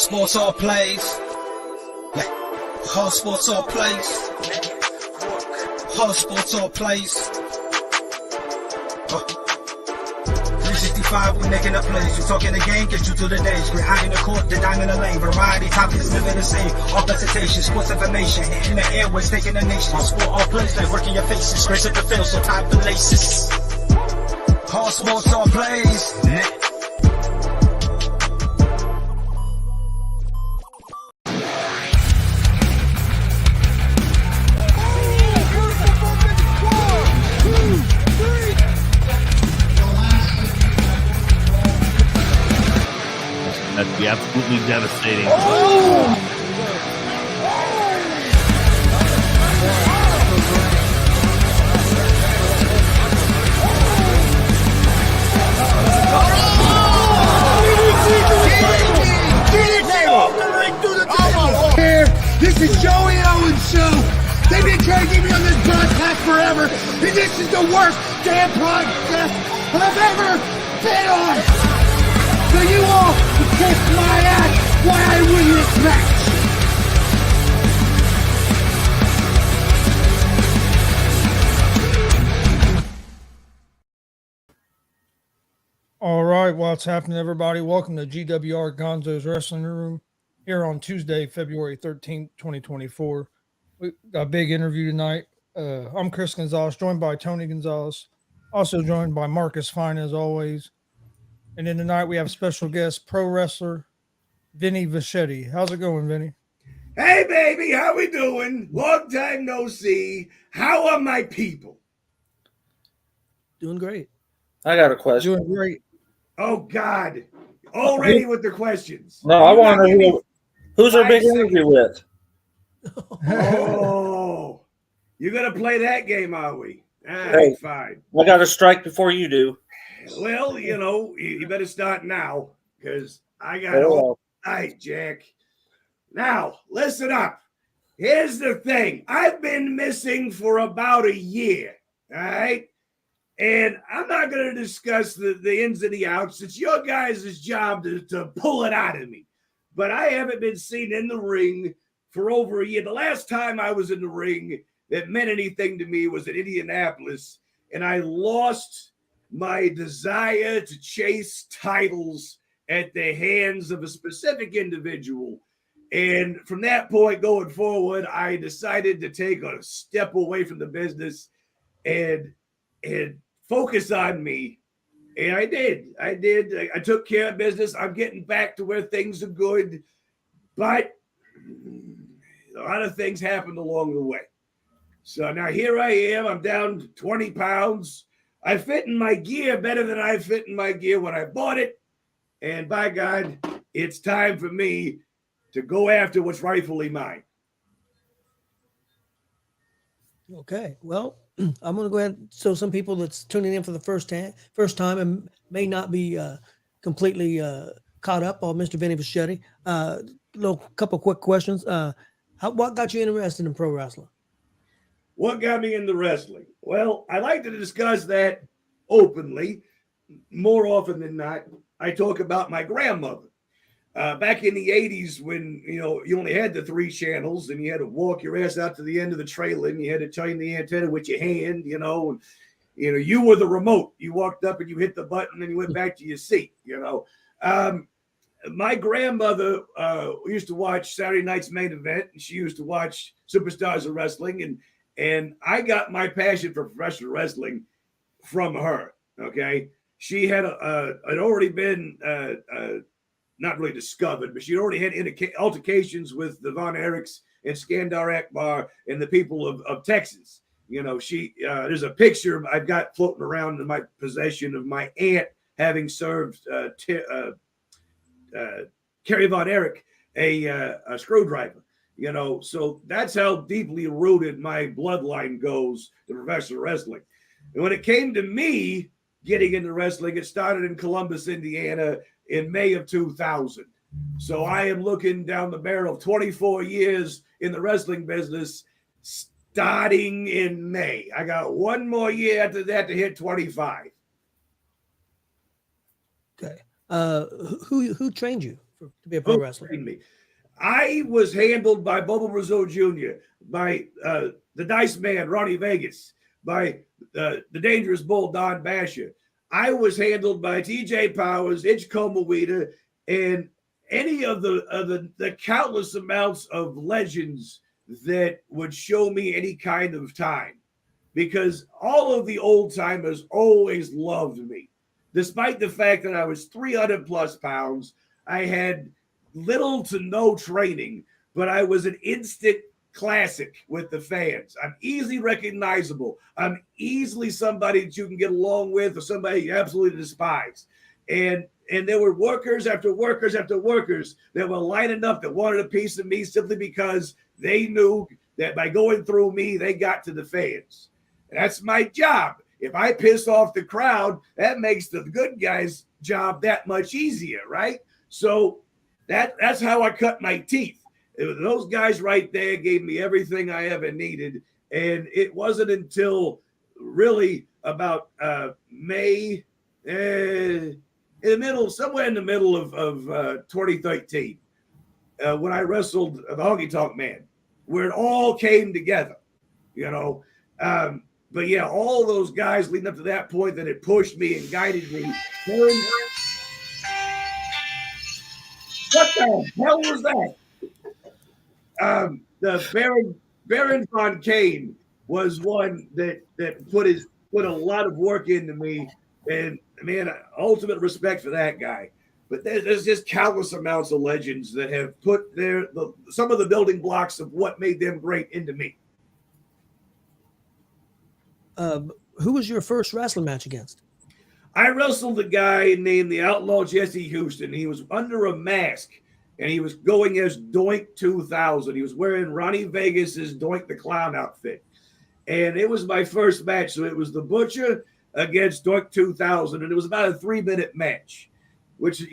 sports all plays. Yeah. Hard sports all plays. Hard sports all plays. 365, we making a place. You talking the game, get you through the days. We're high in the court, the dime in the lane. Variety topics, living the same. All presentation, sports information. In the airways, taking the nation. Sport all plays, like working your faces. Grace at the field, so tie the laces. Hard sports all plays. Yeah. That'd be absolutely devastating. Oh! This is Joey Owens' show. They've been trying to get me on this broadcast forever, and this is the worst damn broadcast I've ever been on. So you all can kiss my ass while I win this match. All right, what's happening, everybody? Welcome to G.W.R. Gonzo's Wrestling Room here on Tuesday, February 13th, 2024. We got a big interview tonight. I'm Chris Gonzalez, joined by Tony Gonzalez, also joined by Marcus Fine, as always. And then tonight we have a special guest, pro wrestler Vinny Vachetti. How's it going, Vinny? Hey, baby, how we doing? Long time no see. How are my people? Doing great. I got a question. Doing great. Oh, God. Already with the questions. No, I want to know who's our big interview with. Oh, you're going to play that game, are we? Hey, fine. I got a strike before you do. Well, you know, you better start now because I got all night, Jack. Now, listen up. Here's the thing. I've been missing for about a year, all right? And I'm not going to discuss the ins and the outs. It's your guys' job to pull it out of me. But I haven't been seen in the ring for over a year. The last time I was in the ring that meant anything to me was in Indianapolis, and I lost my desire to chase titles at the hands of a specific individual. And from that point going forward, I decided to take a step away from the business and focus on me. And I did. I took care of business. I'm getting back to where things are good. But a lot of things happened along the way. So now here I am. I'm down 20 pounds. I fit in my gear better than I fit in my gear when I bought it. And by God, it's time for me to go after what's rightfully mine. Okay, well, I'm going to go ahead. So some people that's tuning in for the first time and may not be completely caught up on Mr. Vinny Vachetti. Couple quick questions. What got you interested in pro wrestling? What got me into wrestling? Well, I like to discuss that openly. More often than not, I talk about my grandmother. Back in the 80s when, you only had the 3 channels and you had to walk your ass out to the end of the trailer and you had to turn the antenna with your hand, and, you were the remote. You walked up and you hit the button and you went back to your seat, My grandmother used to watch Saturday Night's Main Event, and she used to watch Superstars of Wrestling, and I got my passion for professional wrestling from her, okay? She had already been not really discovered, but she already had altercations with the Von Erichs and Skandar Akbar and the people of Texas. There's a picture I've got floating around in my possession of my aunt having served Kerry Von Erich a screwdriver. So that's how deeply rooted my bloodline goes to professional wrestling. And when it came to me getting into wrestling, it started in Columbus, Indiana in May of 2000. So I am looking down the barrel of 24 years in the wrestling business, starting in May. I got one more year after that to hit 25. Okay. Who trained you to be a pro wrestler? Me. I was handled by Bobo Brazil Jr., by the Dice Man, Ronnie Vegas, by the Dangerous Bull, Don Basher. I was handled by TJ Powers, Itch Komawita, and any of the countless amounts of legends that would show me any kind of time. Because all of the old timers always loved me. Despite the fact that I was 300 plus pounds, I had little to no training, but I was an instant classic with the fans. I'm easily recognizable. I'm easily somebody that you can get along with or somebody you absolutely despise. And there were workers after workers after workers that were lining up that wanted a piece of me simply because they knew that by going through me, they got to the fans. And that's my job. If I piss off the crowd, that makes the good guy's job that much easier, right? So that's how I cut my teeth. Those guys right there gave me everything I ever needed. And it wasn't until really about May, somewhere in the middle of 2013, when I wrestled the Honky Tonk Man, where it all came together, But yeah, all those guys leading up to that point that had pushed me and guided me. What the hell was that? The Baron von Kane was one that put a lot of work into me, and man, ultimate respect for that guy. But there's just countless amounts of legends that have put some of the building blocks of what made them great into me. Who was your first wrestling match against? I wrestled a guy named the Outlaw Jesse Houston. He was under a mask, and he was going as Doink 2000. He was wearing Ronnie Vegas's Doink the Clown outfit. And it was my first match. So it was the Butcher against Doink 2000, and it was about a 3-minute match, which,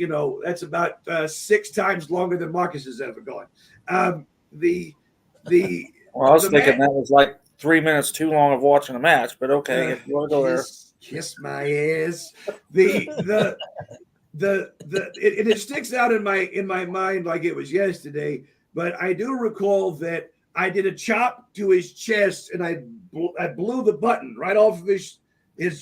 that's about 6 times longer than Marcus has ever gone. Well, I was thinking that was like 3 minutes too long of watching a match, but okay, if you want to go there. Kiss my ass. It sticks out in my mind like it was yesterday, but I do recall that I did a chop to his chest and I blew the button right off of his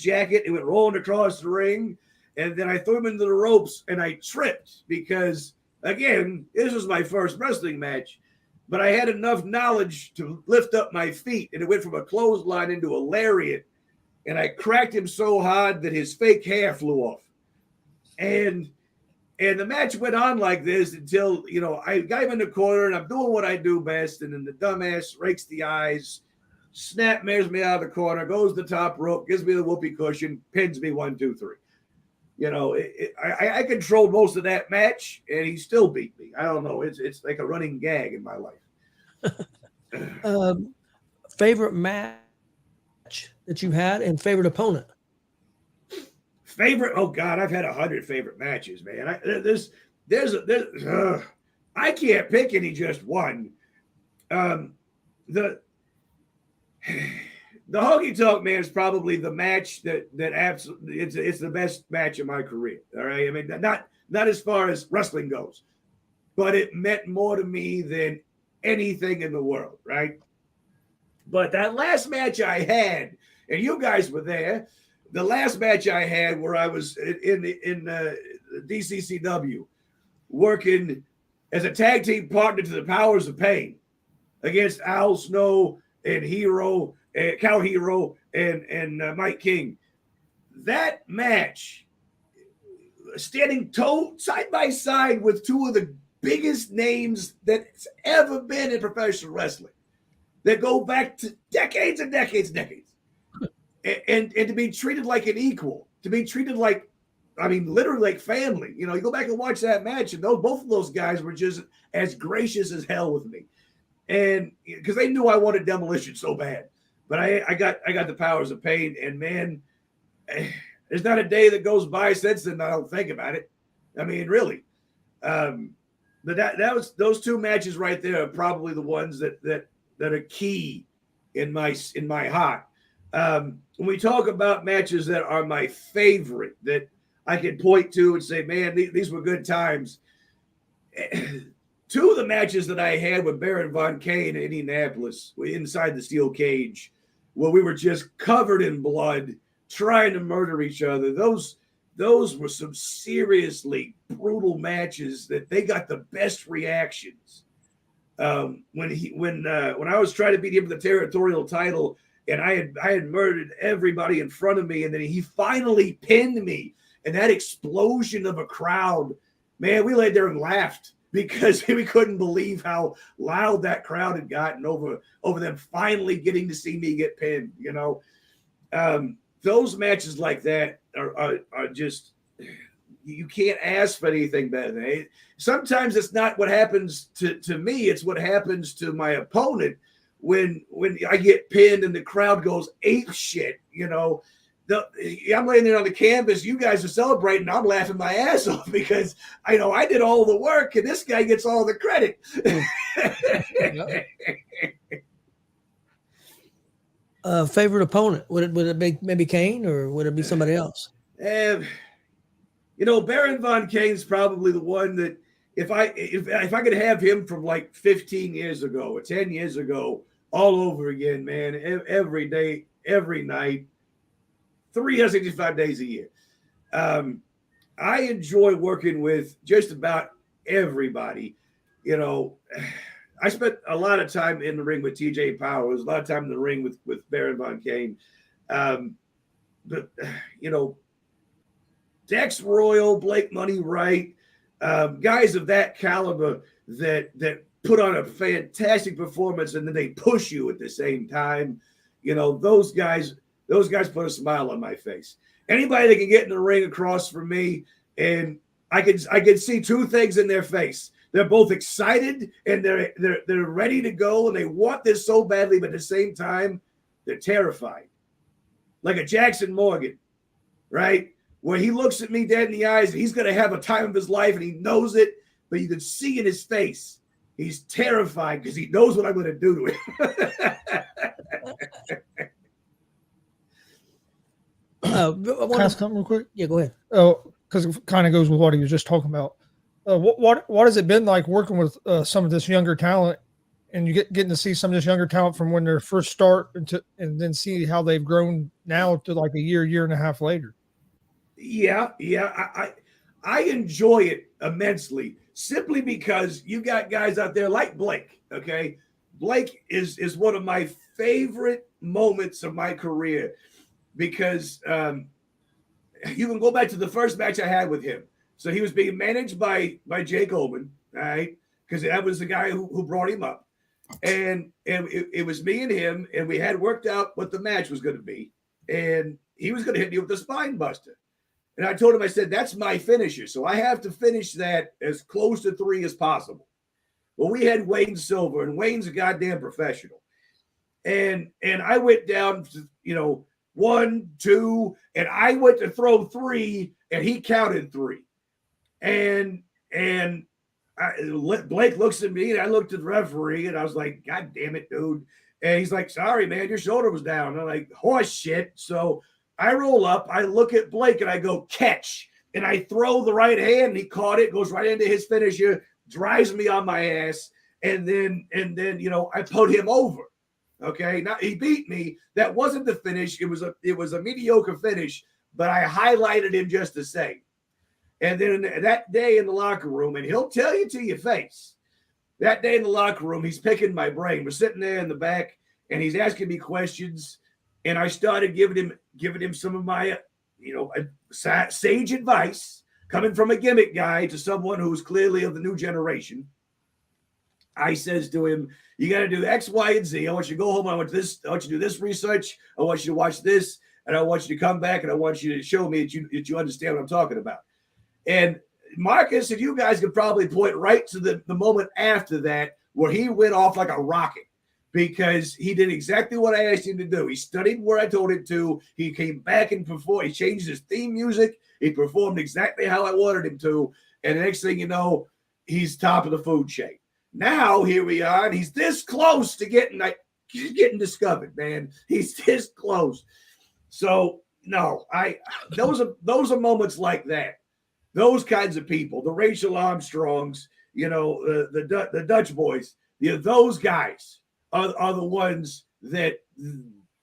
jacket. It went rolling across the ring, and then I threw him into the ropes and I tripped because, again, this was my first wrestling match. But I had enough knowledge to lift up my feet, and it went from a clothesline into a lariat. And I cracked him so hard that his fake hair flew off. And the match went on like this until, I got him in the corner, and I'm doing what I do best. And then the dumbass rakes the eyes, snap mares me out of the corner, goes to the top rope, gives me the whoopee cushion, pins me 1, 2, 3. I controlled most of that match, and he still beat me. I don't know. It's like a running gag in my life. Favorite match that you had and favorite opponent? Oh God, I've had 100 favorite matches, man. I can't pick any just one. The Honky Tonk Man is probably the match that absolutely it's the best match of my career. All right, I mean not as far as wrestling goes, but it meant more to me than anything in the world, right? But that last match I had, and you guys were there, the last match I had where I was in DCCW working as a tag team partner to the Powers of Pain against Al Snow and Hero. Cal Hero and Mike King. That match, standing side by side with 2 of the biggest names that's ever been in professional wrestling, that go back to decades and decades and decades, and to be treated like an equal, to be treated like, literally like family. You go back and watch that match, and both of those guys were just as gracious as hell with me, and because they knew I wanted demolition so bad. But I got the Powers of Pain, and man, there's not a day that goes by since then I don't think about it. Really. But that was those 2 matches right there are probably the ones that are key in my heart. When we talk about matches that are my favorite, that I can point to and say, man, these were good times. two of the matches that I had with Baron Von Kane in Indianapolis, inside the steel cage, where we were just covered in blood, trying to murder each other. Those were some seriously brutal matches that they got the best reactions. When I was trying to beat him for the territorial title, and I had murdered everybody in front of me, and then he finally pinned me, and that explosion of a crowd, man, we laid there and laughed because we couldn't believe how loud that crowd had gotten over them finally getting to see me get pinned. You know, those matches like that are just, you can't ask for anything better than it. Sometimes it's not what happens to me, it's what happens to my opponent when I get pinned and the crowd goes ape shit. You know, I'm laying there on the canvas, you guys are celebrating, I'm laughing my ass off because I know I did all the work and this guy gets all the credit. Favorite opponent? Would it be maybe Kane, or would it be somebody else? You know, Baron Von Kane's probably the one that if I could have him from like 15 years ago or 10 years ago all over again, man, every day, every night, 365 days a year. I enjoy working with just about everybody. You know, I spent a lot of time in the ring with TJ Powers, a lot of time in the ring with Baron Von Kane. But, you know, Dex Royal, Blake Money Wright, guys of that caliber that put on a fantastic performance and then they push you at the same time. You know, those guys put a smile on my face. Anybody that can get in the ring across from me, and I can see two things in their face. They're both excited and they're ready to go and they want this so badly, but at the same time, they're terrified. Like a Jackson Morgan, right? Where he looks at me dead in the eyes and he's going to have a time of his life and he knows it, but you can see in his face, he's terrified because he knows what I'm going to do to him. Can I ask something real quick? Yeah, go ahead. Because it kind of goes with what he was just talking about. What has it been like working with some of this younger talent, and you getting to see some of this younger talent from when they first start and then see how they've grown now to like a year and a half later? Yeah. I enjoy it immensely simply because you got guys out there like Blake. Okay, Blake is one of my favorite moments of my career because you can go back to the first match I had with him. So he was being managed by Jake Oman, right? Because that was the guy who brought him up. And it was me and him, and we had worked out what the match was going to be. And he was going to hit me with the spine buster. And I told him, I said, that's my finisher. So I have to finish that as close to 3 as possible. Well, we had Wayne Silver, and Wayne's a goddamn professional. And I went down to, 1, 2, and I went to throw 3, and he counted 3. And Blake looks at me, and I looked at the referee, and I was like, God damn it, dude. And he's like, sorry, man, your shoulder was down. And I'm like, horse shit. So I roll up, I look at Blake, and I go, catch. And I throw the right hand, and he caught it, goes right into his finisher, drives me on my ass, and then I put him over. Okay, now he beat me. That wasn't the finish. It was a mediocre finish, but I highlighted him just the same. And then that day in the locker room, and he'll tell you to your face, that day in the locker room, he's picking my brain. We're sitting there in the back, and he's asking me questions, and I started giving him some of my, sage advice coming from a gimmick guy to someone who's clearly of the new generation. I says to him, you got to do X, Y, and Z. I want you to go home. I want you to do this research. I want you to watch this, and I want you to come back, and I want you to show me that you understand what I'm talking about. And Marcus and you guys could probably point right to the moment after that where he went off like a rocket because he did exactly what I asked him to do. He studied where I told him to. He came back and performed. He changed his theme music. He performed exactly how I wanted him to. And the next thing you know, he's top of the food chain. Now here we are, and he's this close to getting discovered, man. He's this close. So no, those are moments like that. Those kinds of people, the Rachel Armstrongs, the Dutch boys. Those guys are the ones that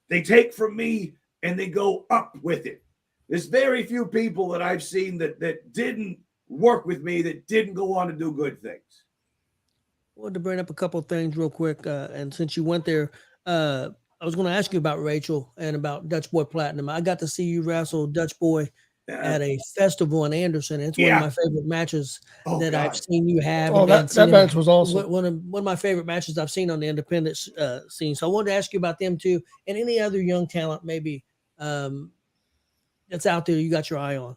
they take from me and they go up with it. There's very few people that I've seen that didn't work with me, that didn't go on to do good things. I wanted to bring up a couple of things real quick. And since you went there, I was going to ask you about Rachel and about Dutch Boy Platinum. I got to see you wrestle Dutch Boy at a festival in Anderson. It's one of my favorite matches I've seen you have. Oh, that match was awesome. One of my favorite matches I've seen on the independent scene. So I wanted to ask you about them too, and any other young talent maybe that's out there you got your eye on.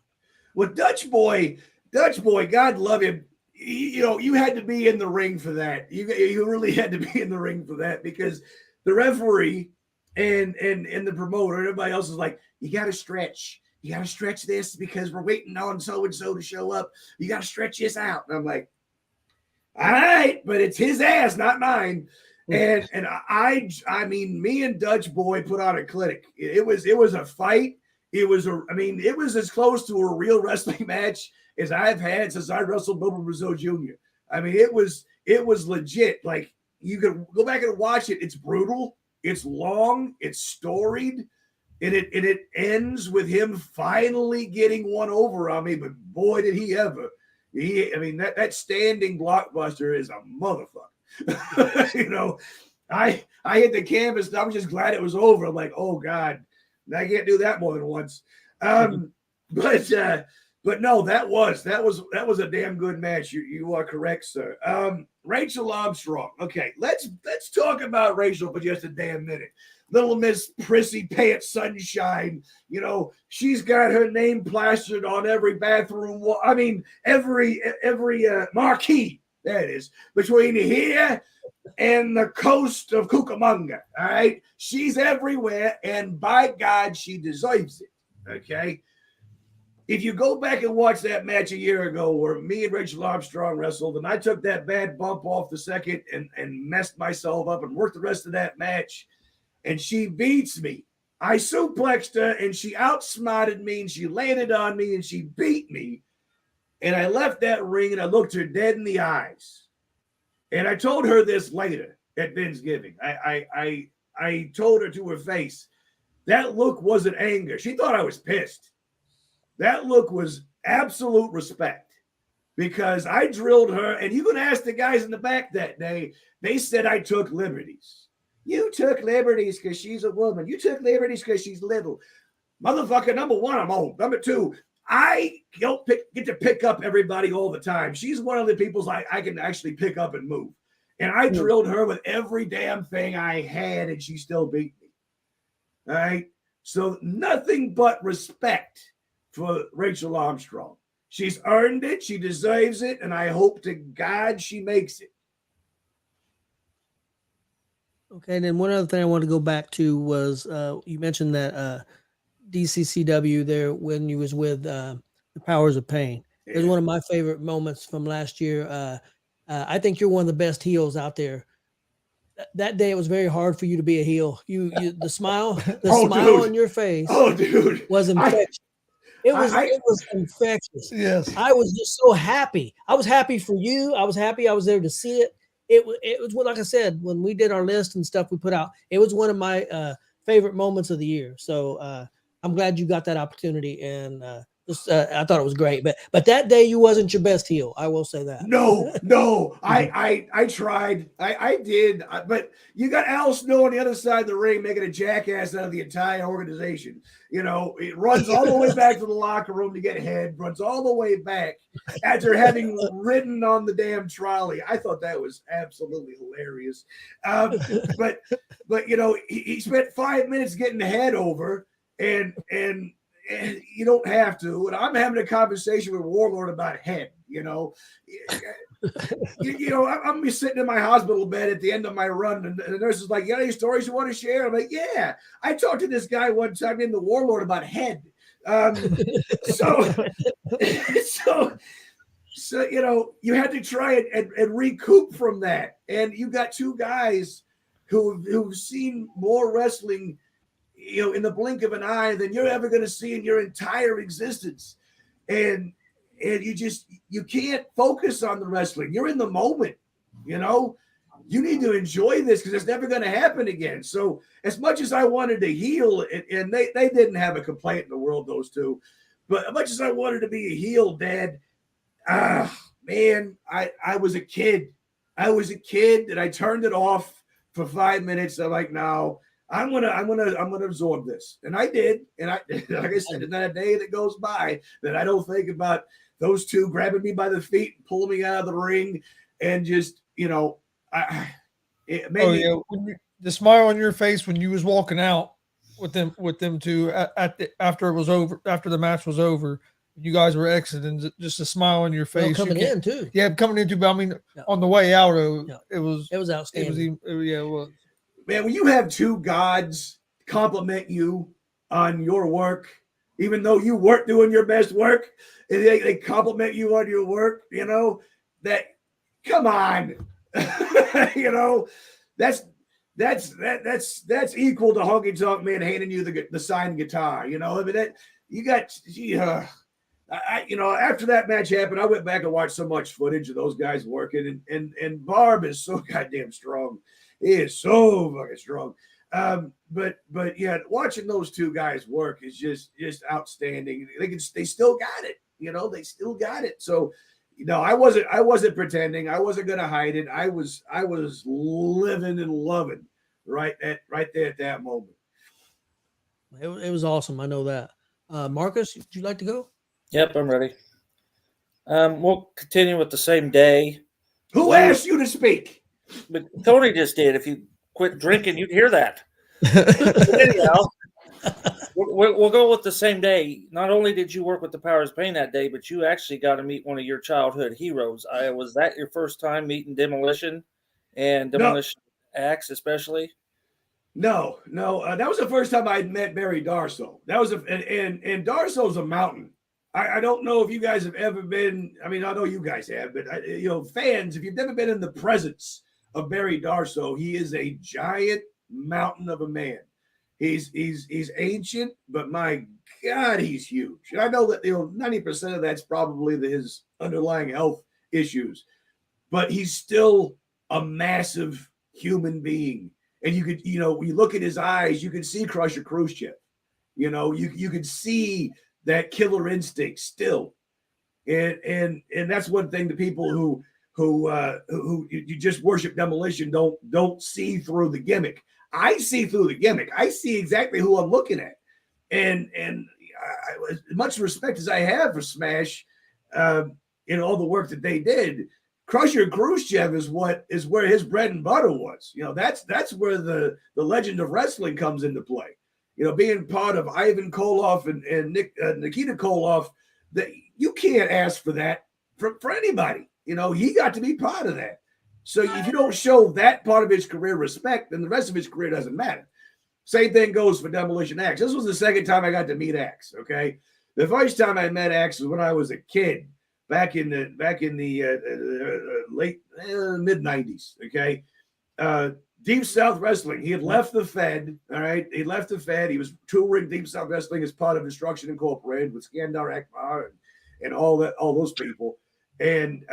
Well, Dutch Boy, God love him. You had to be in the ring for that. You really had to be in the ring for that, because the referee and the promoter, everybody else is like, you got to stretch. You got to stretch this because we're waiting on so-and-so to show up. You got to stretch this out. And I'm like, all right, but it's his ass, not mine. And I mean, me and Dutch Boy put on a clinic. It was a fight. It was as close to a real wrestling match as I've had since I wrestled Bobo Brazil Jr. I mean, it was legit. Like, you could go back and watch it. It's brutal. It's long. It's storied. And it ends with him finally getting one over on me. But boy, did he ever. That standing blockbuster is a motherfucker. I hit the canvas and I was just glad it was over. I'm like, oh God, I can't do that more than once. But no, that was a damn good match. You are correct, sir. Rachel Armstrong. Okay, let's talk about Rachel for just a damn minute. Little Miss Prissy Pants Sunshine. She's got her name plastered on every bathroom wall. I mean, every marquee. There it is. Between here and the coast of Cucamonga. All right, she's everywhere, and by God, she deserves it. Okay. If you go back and watch that match a year ago where me and Rachel Armstrong wrestled, and I took that bad bump off the second and messed myself up and worked the rest of that match, and she beats me. I suplexed her, and she outsmarted me, and she landed on me, and she beat me. And I left that ring, and I looked her dead in the eyes. And I told her this later at Thanksgiving. I told her to her face, that look wasn't anger. She thought I was pissed. That look was absolute respect, because I drilled her, and you can ask the guys in the back that day. They said I took liberties. You took liberties because she's a woman. You took liberties because she's little. Motherfucker, number one, I'm old. Number two, I get to pick up everybody all the time. She's one of the people I can actually pick up and move. And I drilled her with every damn thing I had, and she still beat me. All right? So nothing but respect for Rachel Armstrong. She's earned it. She deserves it. And I hope to God she makes it. Okay. And then one other thing I wanted to go back to was you mentioned that DCCW there when you was with the Powers of Pain. It was one of my favorite moments from last year. I think you're one of the best heels out there. That day, it was very hard for you to be a heel. The smile on your face was infectious. It was infectious. Yes. I was just so happy. I was happy for you. I was happy I was there to see it. It was like I said, when we did our list and stuff we put out, it was one of my favorite moments of the year. So I'm glad you got that opportunity, and I thought it was great. But that day you wasn't your best heel. I will say that. No. I tried. I did. But you got Al Snow on the other side of the ring making a jackass out of the entire organization. It runs all the way back to the locker room to get head, runs all the way back after having ridden on the damn trolley. I thought that was absolutely hilarious. But he spent 5 minutes getting the head over, and you don't have to. And I'm having a conversation with Warlord about head. I'm be sitting in my hospital bed at the end of my run, and the nurse is like, "You got any stories you want to share?" I'm like, "Yeah, I talked to this guy one time named the Warlord about head." So you had to try and recoup from that, and you got two guys who've seen more wrestling, in the blink of an eye than you're ever going to see in your entire existence. And you can't focus on the wrestling. You're in the moment, you know. You need to enjoy this because it's never going to happen again. So as much as I wanted to heal, and they didn't have a complaint in the world, those two, but as much as I wanted to be a heel, Dad, man, I was a kid. I was a kid and I turned it off for 5 minutes. I'm like, no, I'm gonna absorb this. And I did. And I like I said, there's not a day that goes by that I don't think about those two grabbing me by the feet, pulling me out of the ring, and just, you know, it made me, the smile on your face when you was walking out with them two after the match was over, you guys were exiting, just a smile on your face. Coming in too. Yeah, coming in too. But I mean, on the way out, it was outstanding. It was. Man, when you have two gods compliment you on your work, even though you weren't doing your best work, and they compliment you on your work, you know, that, come on. You know, that's equal to Honky Tonk Man handing you the signed guitar. You know, I mean, that you got. You know, after that match happened, I went back and watched so much footage of those guys working, and Barb is so goddamn strong. He is so fucking strong. But yeah, watching those two guys work is just outstanding. They still got it. You know, they still got it. So. No, I wasn't pretending. I wasn't going to hide it. I was living and loving right there at that moment. It was awesome. I know that. Marcus, would you like to go? Yep, I'm ready. We'll continue with the same day. Who asked you to speak? But Tony just did. If you quit drinking, you'd hear that. Anyhow, we'll go with the same day. Not only did you work with the Powers of Pain that day, but you actually got to meet one of your childhood heroes. Was that your first time meeting Demolition and Demolition Axe, especially? No. That was the first time I met Barry Darsow. That was and Darso's a mountain. I don't know if you guys have ever been. I mean, I know you guys have, but fans, if you've never been in the presence of Barry Darsow, he is a giant mountain of a man. He's ancient, but my God, he's huge. And I know that 90% of that's probably his underlying health issues, but he's still a massive human being. And you could, when you look at his eyes, you can see Crusher Khrushchev. You could see that killer instinct still. And that's one thing the people who you just worship Demolition don't see through the gimmick. I see through the gimmick. I see exactly who I'm looking at. And as much respect as I have for Smash, in all the work that they did, Crusher Khrushchev is where his bread and butter was. That's where the legend of wrestling comes into play. Being part of Ivan Koloff and Nikita Koloff, that you can't ask for that for anybody. He got to be part of that. So if you don't show that part of his career respect, then the rest of his career doesn't matter. Same thing goes for Demolition Axe. This was the second time I got to meet Axe. Okay, the first time I met Axe was when I was a kid, back in the late mid '90s. Okay, Deep South Wrestling. He had left the Fed. All right, he left the Fed. He was touring Deep South Wrestling as part of Destruction Incorporated with Skandar Akbar and all those people. And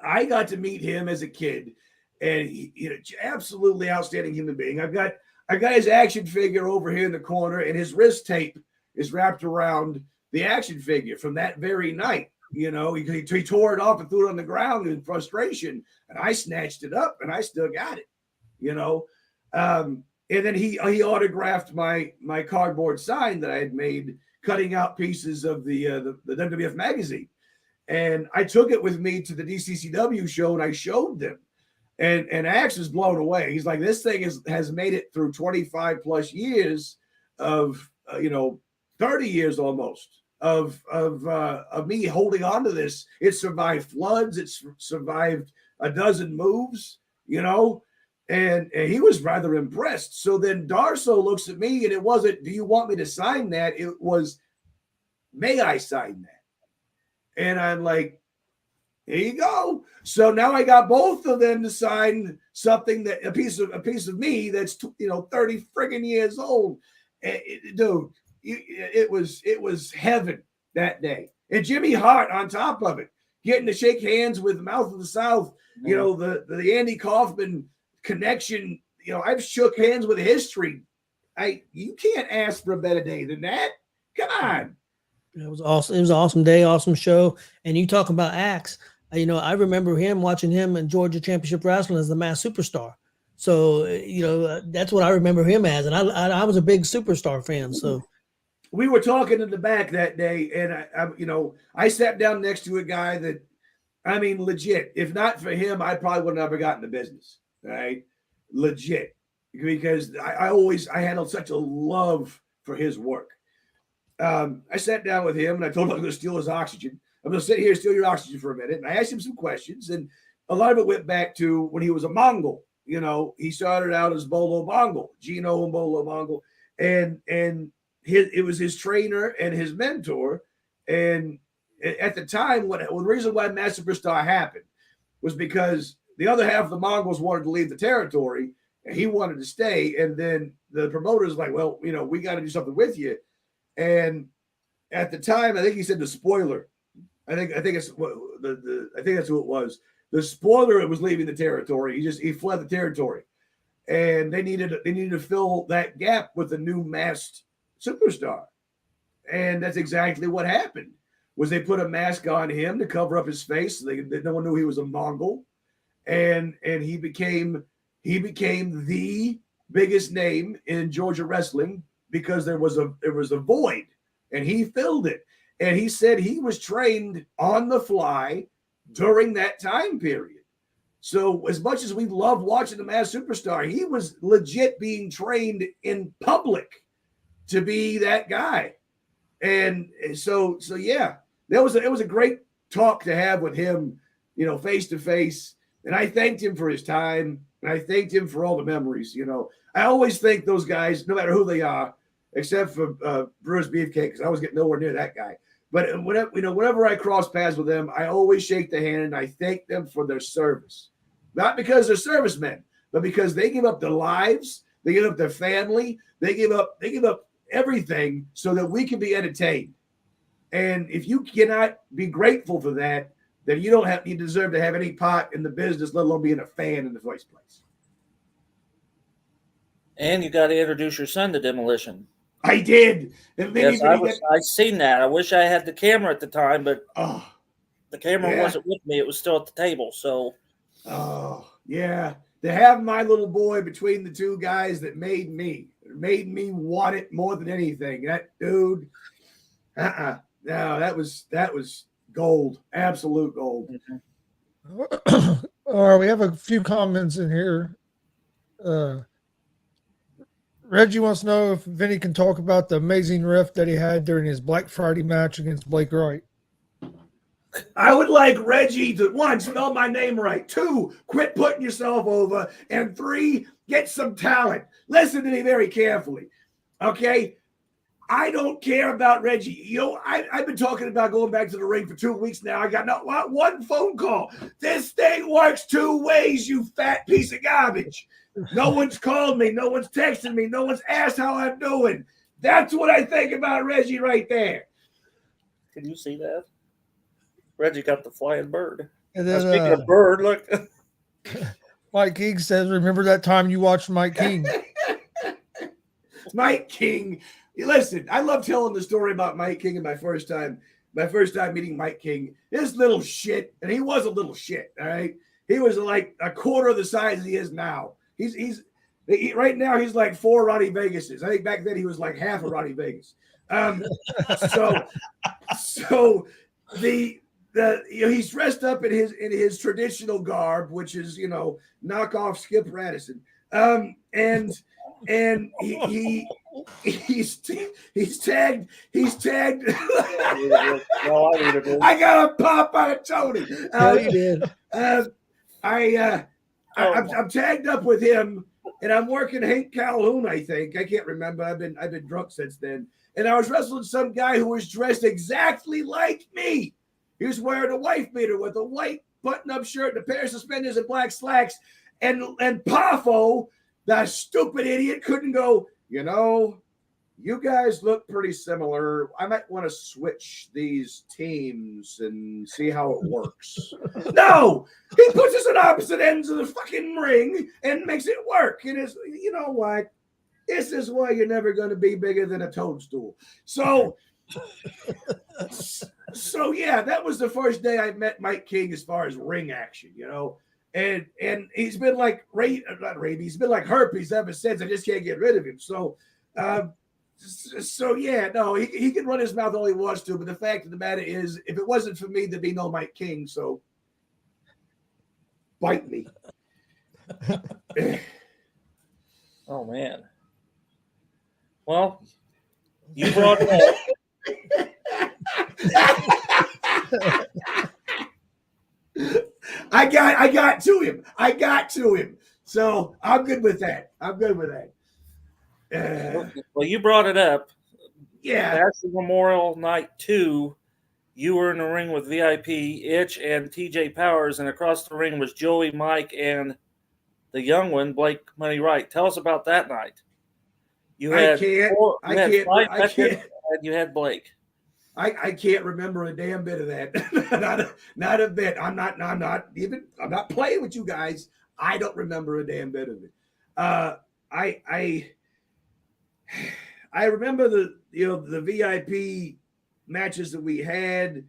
I got to meet him as a kid, and absolutely outstanding human being. I got his action figure over here in the corner, and his wrist tape is wrapped around the action figure from that very night. He tore it off and threw it on the ground in frustration, and I snatched it up, and I still got it. And then he autographed my cardboard sign that I had made, cutting out pieces of the WWF magazine. And I took it with me to the DCCW show, and I showed them. And Axe was blown away. He's like, this thing has made it through 25 plus years of 30 years almost of me holding on to this. It survived floods. It's survived a dozen moves, and he was rather impressed. So then Darsow looks at me, and it wasn't, do you want me to sign that? It was, may I sign that? And I'm like, here you go. So now I got both of them to sign something, that a piece of me that's 30 friggin' years old. Dude, it was heaven. that day. And Jimmy Hart on top of it, getting to shake hands with Mouth of the South, you know, the Andy Kaufman connection. You know, I've shook hands with history. You can't ask for a better day than that. Come on. It was awesome. It was an awesome day, awesome show. And you talk about acts. You know, I remember watching him in Georgia Championship Wrestling as the Masked Superstar. So, you know, that's what I remember him as. And I was a big Superstar fan. So we were talking in the back that day, and I sat down next to a guy that, I mean, legit. If not for him, I probably would have never gotten the business. Right, legit, because I had such a love for his work. I sat down with him and I told him I'm going to steal his oxygen. I'm going to sit here and steal your oxygen for a minute. And I asked him some questions, and a lot of it went back to when he was a Mongol. You know, he started out as Bolo Mongol, Gino and Bolo Mongol, and it was his trainer and his mentor. And at the time, the reason why Masked Superstar happened was because the other half of the Mongols wanted to leave the territory, and he wanted to stay. And then the promoters like, well, you know, we got to do something with you. And at the time, I think he said the spoiler. I think it's I think that's who it was. The spoiler, it was leaving the territory. He fled the territory, and they needed to fill that gap with a new Masked Superstar, and that's exactly what happened. Was they put a mask on him to cover up his face, so no one knew he was a Mongol, and he became the biggest name in Georgia wrestling because there was a void, and he filled it. And he said he was trained on the fly during that time period. So as much as we love watching the Masked Superstar, he was legit being trained in public to be that guy. And so yeah, it was a great talk to have with him, you know, face to face. And I thanked him for his time, and I thanked him for all the memories. You know, I always thank those guys, no matter who they are, except for Bruce Beefcake, because I was getting nowhere near that guy. But whenever I cross paths with them, I always shake the hand and I thank them for their service. Not because they're servicemen, but because they give up their lives, they give up their family, they give up everything so that we can be entertained. And if you cannot be grateful for that, then you deserve to have any part in the business, let alone being a fan in the first place. And you got to introduce your son to Demolition. I did. Yes, I seen that. I wish I had the camera at the time, but the camera wasn't with me. It was still at the table. So, yeah, to have my little boy between the two guys that made me want it more than anything. That dude, no, that was gold, absolute gold. Mm-hmm. All right, we have a few comments in here. Reggie wants to know if Vinny can talk about the amazing ref that he had during his Black Friday match against Blake Wright. I would like Reggie to, 1, spell my name right. 2, quit putting yourself over. And 3, get some talent. Listen to me very carefully. Okay? I don't care about Reggie. You know, I've been talking about going back to the ring for 2 weeks now. I got not one phone call. This thing works 2 ways, you fat piece of garbage. No one's called me. No one's texted me. No one's asked how I'm doing. That's what I think about Reggie right there. Can you see that? Reggie got the flying bird. And then, speaking of bird, look. Mike King says, remember that time you watched Mike King? Mike King. Listen, I love telling the story about Mike King and my first time meeting Mike King. This little shit, and he was a little shit, all right? He was like a quarter of the size he is now. He's right now he's like 4 Ronnie Vegases. I think back then he was like half a Ronnie Vegas. So he's dressed up in his traditional garb, which is, you know, knockoff Skip Radisson. And he's tagged. I got a pop out of Tony. You did. I'm tagged up with him, and I'm working Hank Calhoun. I think, I can't remember. I've been drunk since then. And I was wrestling some guy who was dressed exactly like me. He was wearing a wife beater with a white button-up shirt and a pair of suspenders and black slacks. And Pafo, that stupid idiot, couldn't go, you know, you guys look pretty similar. I might want to switch these teams and see how it works. No, he puts us at opposite ends of the fucking ring and makes it work. And it's, you know what? This is why you're never going to be bigger than a toadstool. So yeah, that was the first day I met Mike King as far as ring action, you know. And he's been like not rabies, he's been like herpes ever since. I just can't get rid of him. So yeah, no, he can run his mouth all he wants to, but the fact of the matter is, if it wasn't for me, there'd be no Mike King. So bite me. Oh man. Well, you brought it up. I got to him. I got to him. So I'm good with that. Well, you brought it up. Yeah. That's Memorial Night 2. You were in the ring with VIP, Itch, and TJ Powers, and across the ring was Joey, Mike, and the young one, Blake Money Wright. Tell us about that night. You had you had Blake. I can't remember a damn bit of that. not a bit. I'm not playing with you guys. I don't remember a damn bit of it. I remember the VIP matches that we had.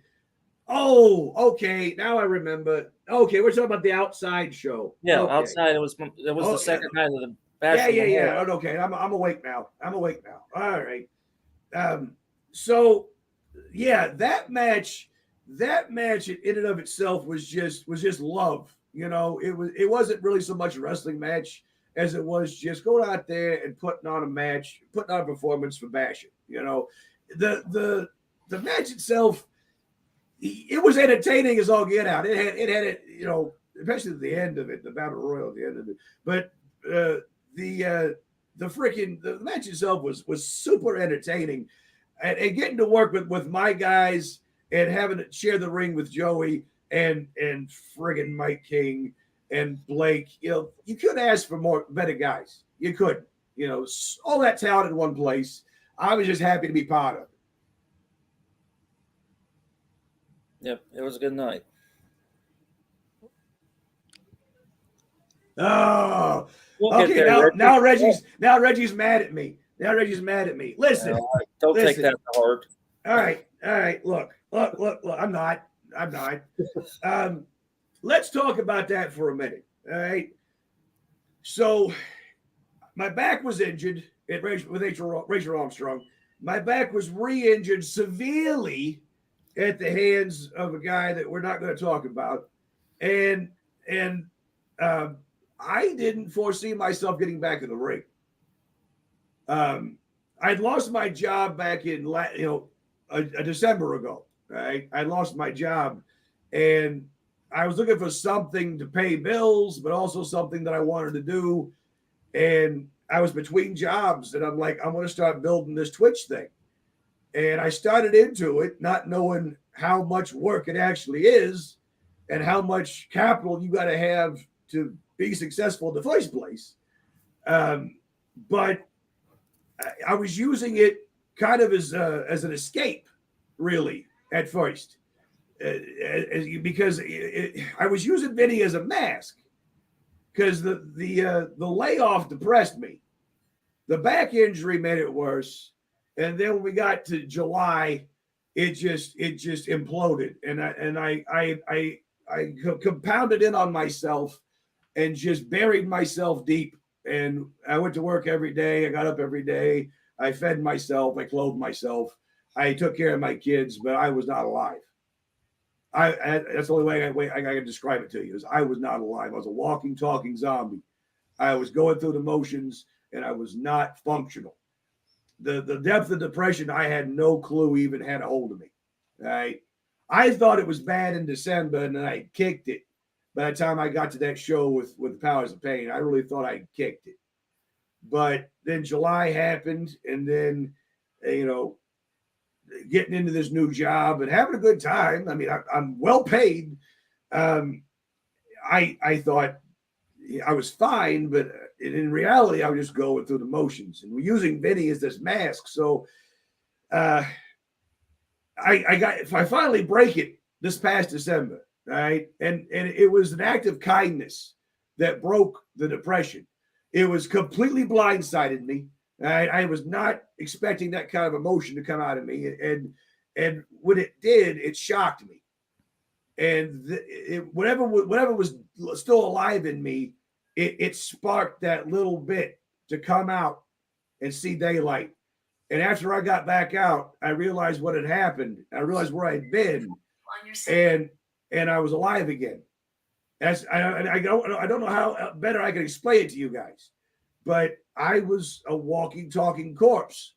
Oh, okay. Now I remember. Okay, we're talking about the outside show. Yeah, okay. Outside. It was the second night of the Bash. Yeah. Okay, I'm awake now. All right. So yeah, that match in and of itself was just love. You know, it wasn't really so much a wrestling match as it was just going out there and putting on a match, putting on a performance for Bashing. You know, the match itself, it was entertaining as all get out. It had it, you know, especially at the end of it, the battle royal at the end of it. But the match itself was super entertaining, and getting to work with my guys and having to share the ring with Joey and friggin' Mike King and Blake. You know, you couldn't ask for better guys. You couldn't. You know, all that talent in one place. I was just happy to be part of it. Yep, it was a good night. Oh, okay. Now Reggie's mad at me. Listen, don't take that to heart. All right. Look. I'm not. Let's talk about that for a minute. All right. So my back was injured with Rachel Armstrong. My back was re-injured severely at the hands of a guy that we're not going to talk about, and I didn't foresee myself getting back in the ring. I'd lost my job back in a December ago. Right, I lost my job, and I was looking for something to pay bills, but also something that I wanted to do. And I was between jobs, and I'm like, I'm going to start building this Twitch thing. And I started into it, not knowing how much work it actually is and how much capital you got to have to be successful in the first place. But I was using it kind of as an escape, really, at first, because I was using Vinny as a mask, because the layoff depressed me. The back injury made it worse. And then when we got to July, it just imploded, and I compounded in on myself and just buried myself deep. And I went to work every day. I got up every day. I fed myself. I clothed myself. I took care of my kids, but I was not alive. That's the only way I can describe it to you, is I was not alive. I was a walking, talking zombie. I was going through the motions, and I was not functional. The depth of depression, I had no clue even had a hold of me. Right? I thought it was bad in December, and then I kicked it. By the time I got to that show with Powers of Pain, I really thought I kicked it. But then July happened, and then, getting into this new job and having a good time. I mean, I'm well paid. I thought I was fine, but in reality, I was just going through the motions. And we're using Vinny as this mask. So I finally break it this past December, right? And it was an act of kindness that broke the depression. It was completely blindsided me. I was not expecting that kind of emotion to come out of me, and when it did, it shocked me. And whatever was still alive in me, it sparked that little bit to come out and see daylight. And after I got back out, I realized what had happened. I realized where I'd been, and I was alive again. I don't know how better I can explain it to you guys, but I was a walking, talking corpse.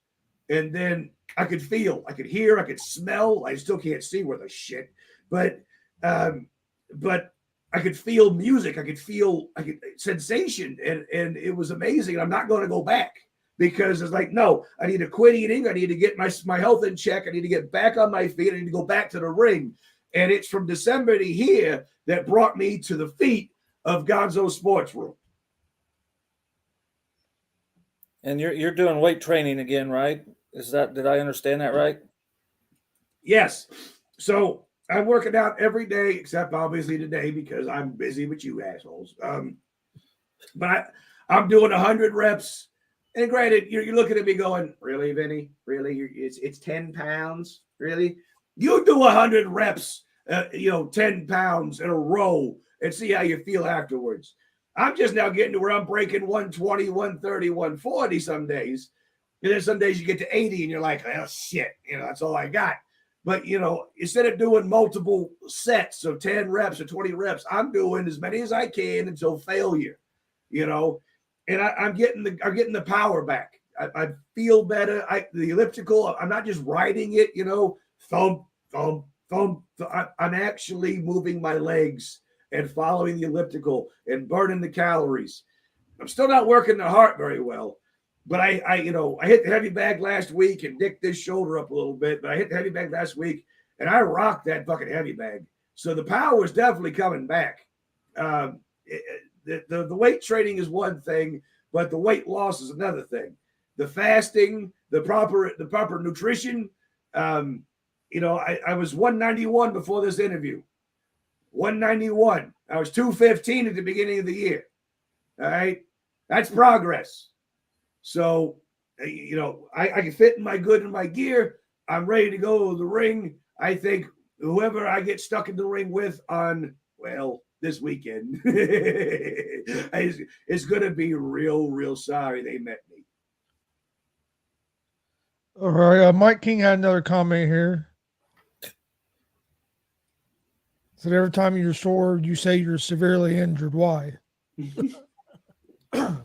And then I could feel, I could hear, I could smell. I still can't see where the shit, but I could feel music. I could feel sensation, and it was amazing. I'm not going to go back because it's like, no, I need to quit eating. I need to get my health in check. I need to get back on my feet. I need to go back to the ring. And it's from December to here that brought me to the feet of Gonzo Sports Room. And you're doing weight training again, right? Did I understand that right? Yes. So I'm working out every day, except obviously today because I'm busy with you assholes. But I'm doing 100 reps. And granted, you're looking at me going, really, Vinny? Really? It's 10 pounds? Really? You do 100 reps, 10 pounds in a row and see how you feel afterwards. I'm just now getting to where I'm breaking 120, 130, 140 some days. And then some days you get to 80 and you're like, oh, shit, that's all I got. But, instead of doing multiple sets of 10 reps or 20 reps, I'm doing as many as I can until failure, and I'm getting the power back. I feel better. The elliptical, I'm not just riding it, thump, thump, thump. I'm actually moving my legs and following the elliptical and burning the calories. I'm still not working the heart very well, but I hit the heavy bag last week and dicked this shoulder up a little bit, but I hit the heavy bag last week and I rocked that fucking heavy bag. So the power is definitely coming back. The weight training is one thing, but the weight loss is another thing. The fasting, the proper nutrition. I was 191 before this interview. 191. I was 215 at the beginning of the year. All right. That's progress. So, I can fit in my good in my gear. I'm ready to go to the ring. I think whoever I get stuck in the ring with this weekend is going to be real sorry they met me. All right. Mike King had another comment here. So every time you're sore, you say you're severely injured. Why? You're going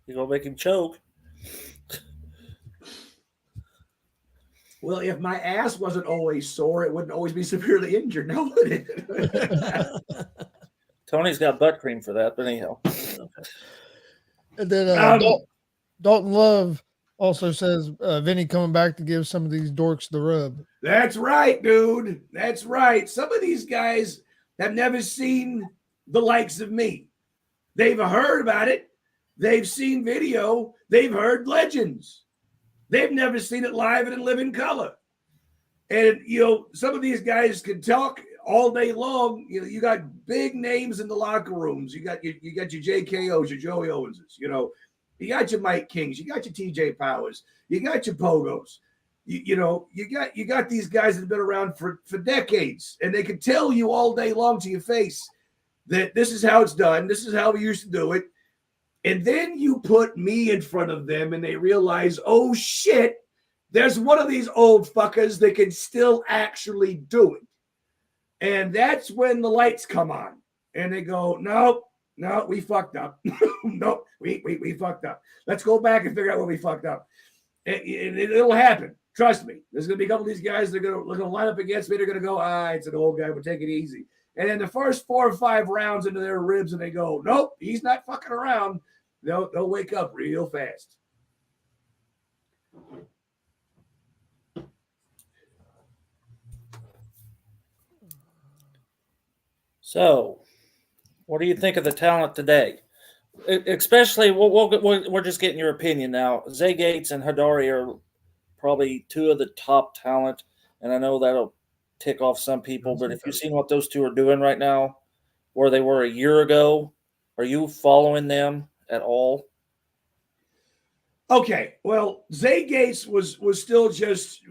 to make him choke. Well, if my ass wasn't always sore, it wouldn't always be severely injured, now would it? Tony's got butt cream for that, but anyhow. And then Dalton Love also says Vinny coming back to give some of these dorks the rub. That's right, dude. That's right. Some of these guys have never seen the likes of me. They've heard about it. They've seen video. They've heard legends. They've never seen it live and in living color. And, some of these guys can talk all day long. You got big names in the locker rooms. You got your JKOs, your Joey Owenses, you got your Mike Kings, you got your TJ Powers, you got your Pogos. You got these guys that have been around for decades, and they can tell you all day long to your face that this is how it's done. This is how we used to do it. And then you put me in front of them and they realize, oh shit, there's one of these old fuckers that can still actually do it. And that's when the lights come on and they go, no, we fucked up. No, we fucked up. Let's go back and figure out what we fucked up. It'll happen. Trust me. There's going to be a couple of these guys that are going to line up against me. They're going to go, it's an old guy. We'll take it easy. And then the first 4 or 5 rounds into their ribs and they go, nope, he's not fucking around. They'll wake up real fast. So, what do you think of the talent today? Especially, we're just getting your opinion now. Zay Gates and Hadari are probably two of the top talent, and I know that'll tick off some people. But if you've seen what those two are doing right now, where they were a year ago, are you following them at all? Okay, well, Zay Gates was still just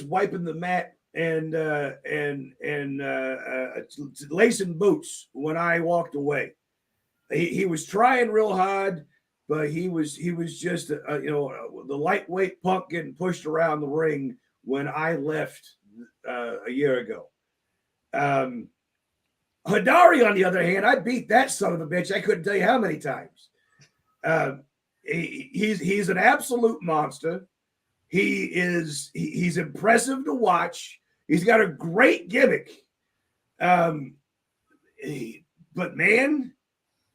wiping the mat and lacing boots when I walked away. He was trying real hard, but he was just the lightweight punk getting pushed around the ring when I left a year ago. Hadari, on the other hand, I beat that son of a bitch. I couldn't tell you how many times. He's an absolute monster. He's impressive to watch. He's got a great gimmick. But man,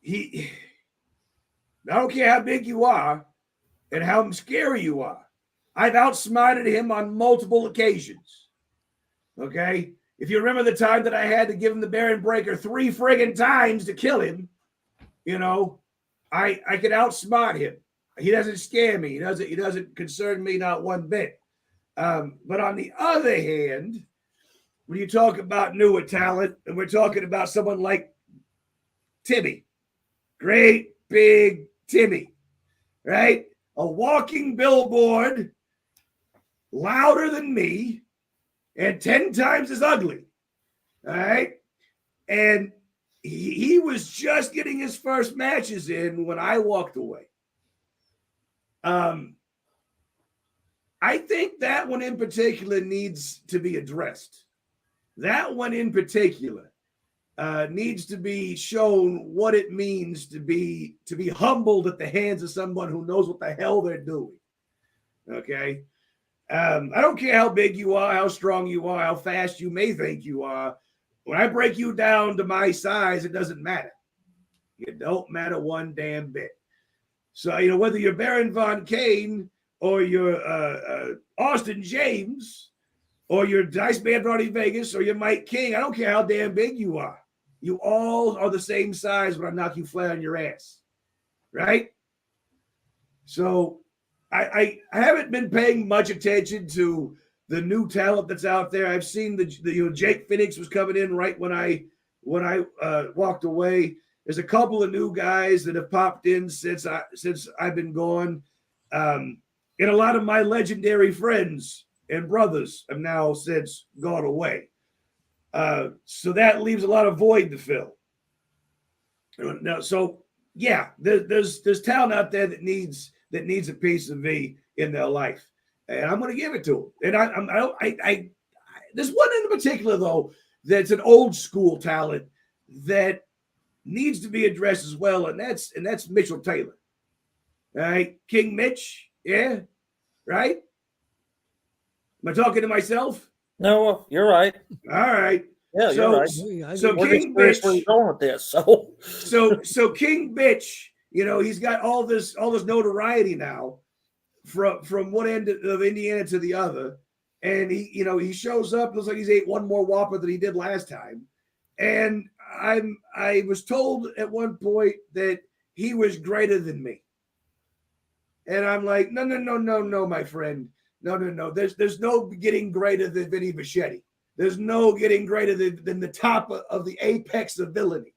I don't care how big you are and how scary you are. I've outsmarted him on multiple occasions. Okay? If you remember the time that I had to give him the Baron Breaker 3 friggin' times to kill him, I can outsmart him. He doesn't scare me. He doesn't concern me not one bit. But on the other hand, when you talk about newer talent, and we're talking about someone like Timmy, great big Timmy, right? A walking billboard, louder than me, and 10 times as ugly. All right. And he was just getting his first matches in when I walked away. I think that one in particular needs to be addressed. That one in particular needs to be shown what it means to be humbled at the hands of someone who knows what the hell they're doing. Okay. I don't care how big you are, how strong you are, how fast you may think you are. When I break you down to my size, it doesn't matter. It don't matter one damn bit. So, whether you're Baron Von Kane or you're Austin James or you're Dice Man Ronnie Vegas or you're Mike King, I don't care how damn big you are. You all are the same size when I knock you flat on your ass. Right? So I haven't been paying much attention to the new talent that's out there. I've seen the Jake Phoenix was coming in right when I walked away. There's a couple of new guys that have popped in since I've been gone, and a lot of my legendary friends and brothers have now since gone away. So that leaves a lot of void to fill. Now, so yeah, there's talent out there that needs a piece of me in their life, and I'm going to give it to them. And I there's one in particular though that's an old school talent that needs to be addressed as well, and that's Mitchell Taylor. All right, King Mitch, yeah, right. Am I talking to myself? No, you're right. All right. Yeah, you're right. So King Bitch, where you're going with this. So King Bitch, he's got all this notoriety now from one end of Indiana to the other, and he shows up, looks like he's ate one more Whopper than he did last time, and I was told at one point that he was greater than me, and I'm like, no, my friend, no. There's no getting greater than Vinny Vachetti. There's no getting greater than the top of the apex of villainy.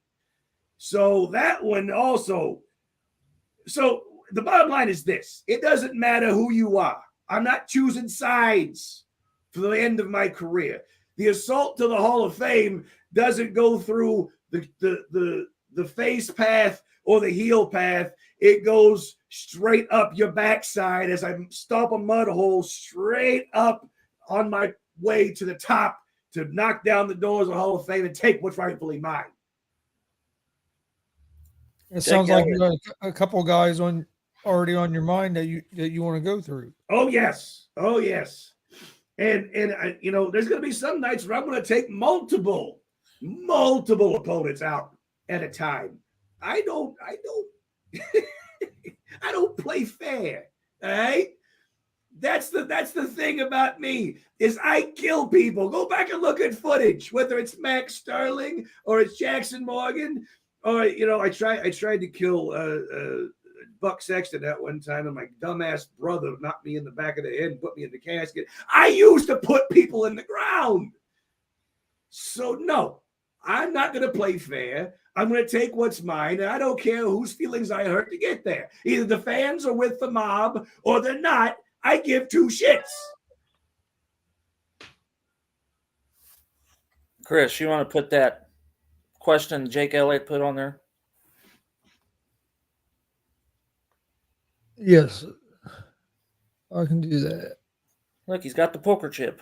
So that one also. So the bottom line is this: it doesn't matter who you are. I'm not choosing sides for the end of my career. The assault to the Hall of Fame doesn't go through the face path or the heel path. It goes straight up your backside as I stomp a mud hole straight up on my way to the top to knock down the doors of the Hall of Fame and take what's rightfully mine. It sounds like you got a couple of guys already on your mind that you want to go through. Oh yes. And there's going to be some nights where I'm going to take multiple opponents out at a time. I don't I don't play fair. All right. That's the thing about me is I kill people. Go back and look at footage, whether it's Max Sterling or it's Jackson Morgan. Oh, I tried to kill Buck Sexton that one time, and my dumbass brother knocked me in the back of the head and put me in the casket. I used to put people in the ground. So no, I'm not going to play fair. I'm going to take what's mine, and I don't care whose feelings I hurt to get there. Either the fans are with the mob or they're not. I give two shits. Chris, you want to put that question Jake Elliott put on there? Yes, I can do that. Look, he's got the poker chip.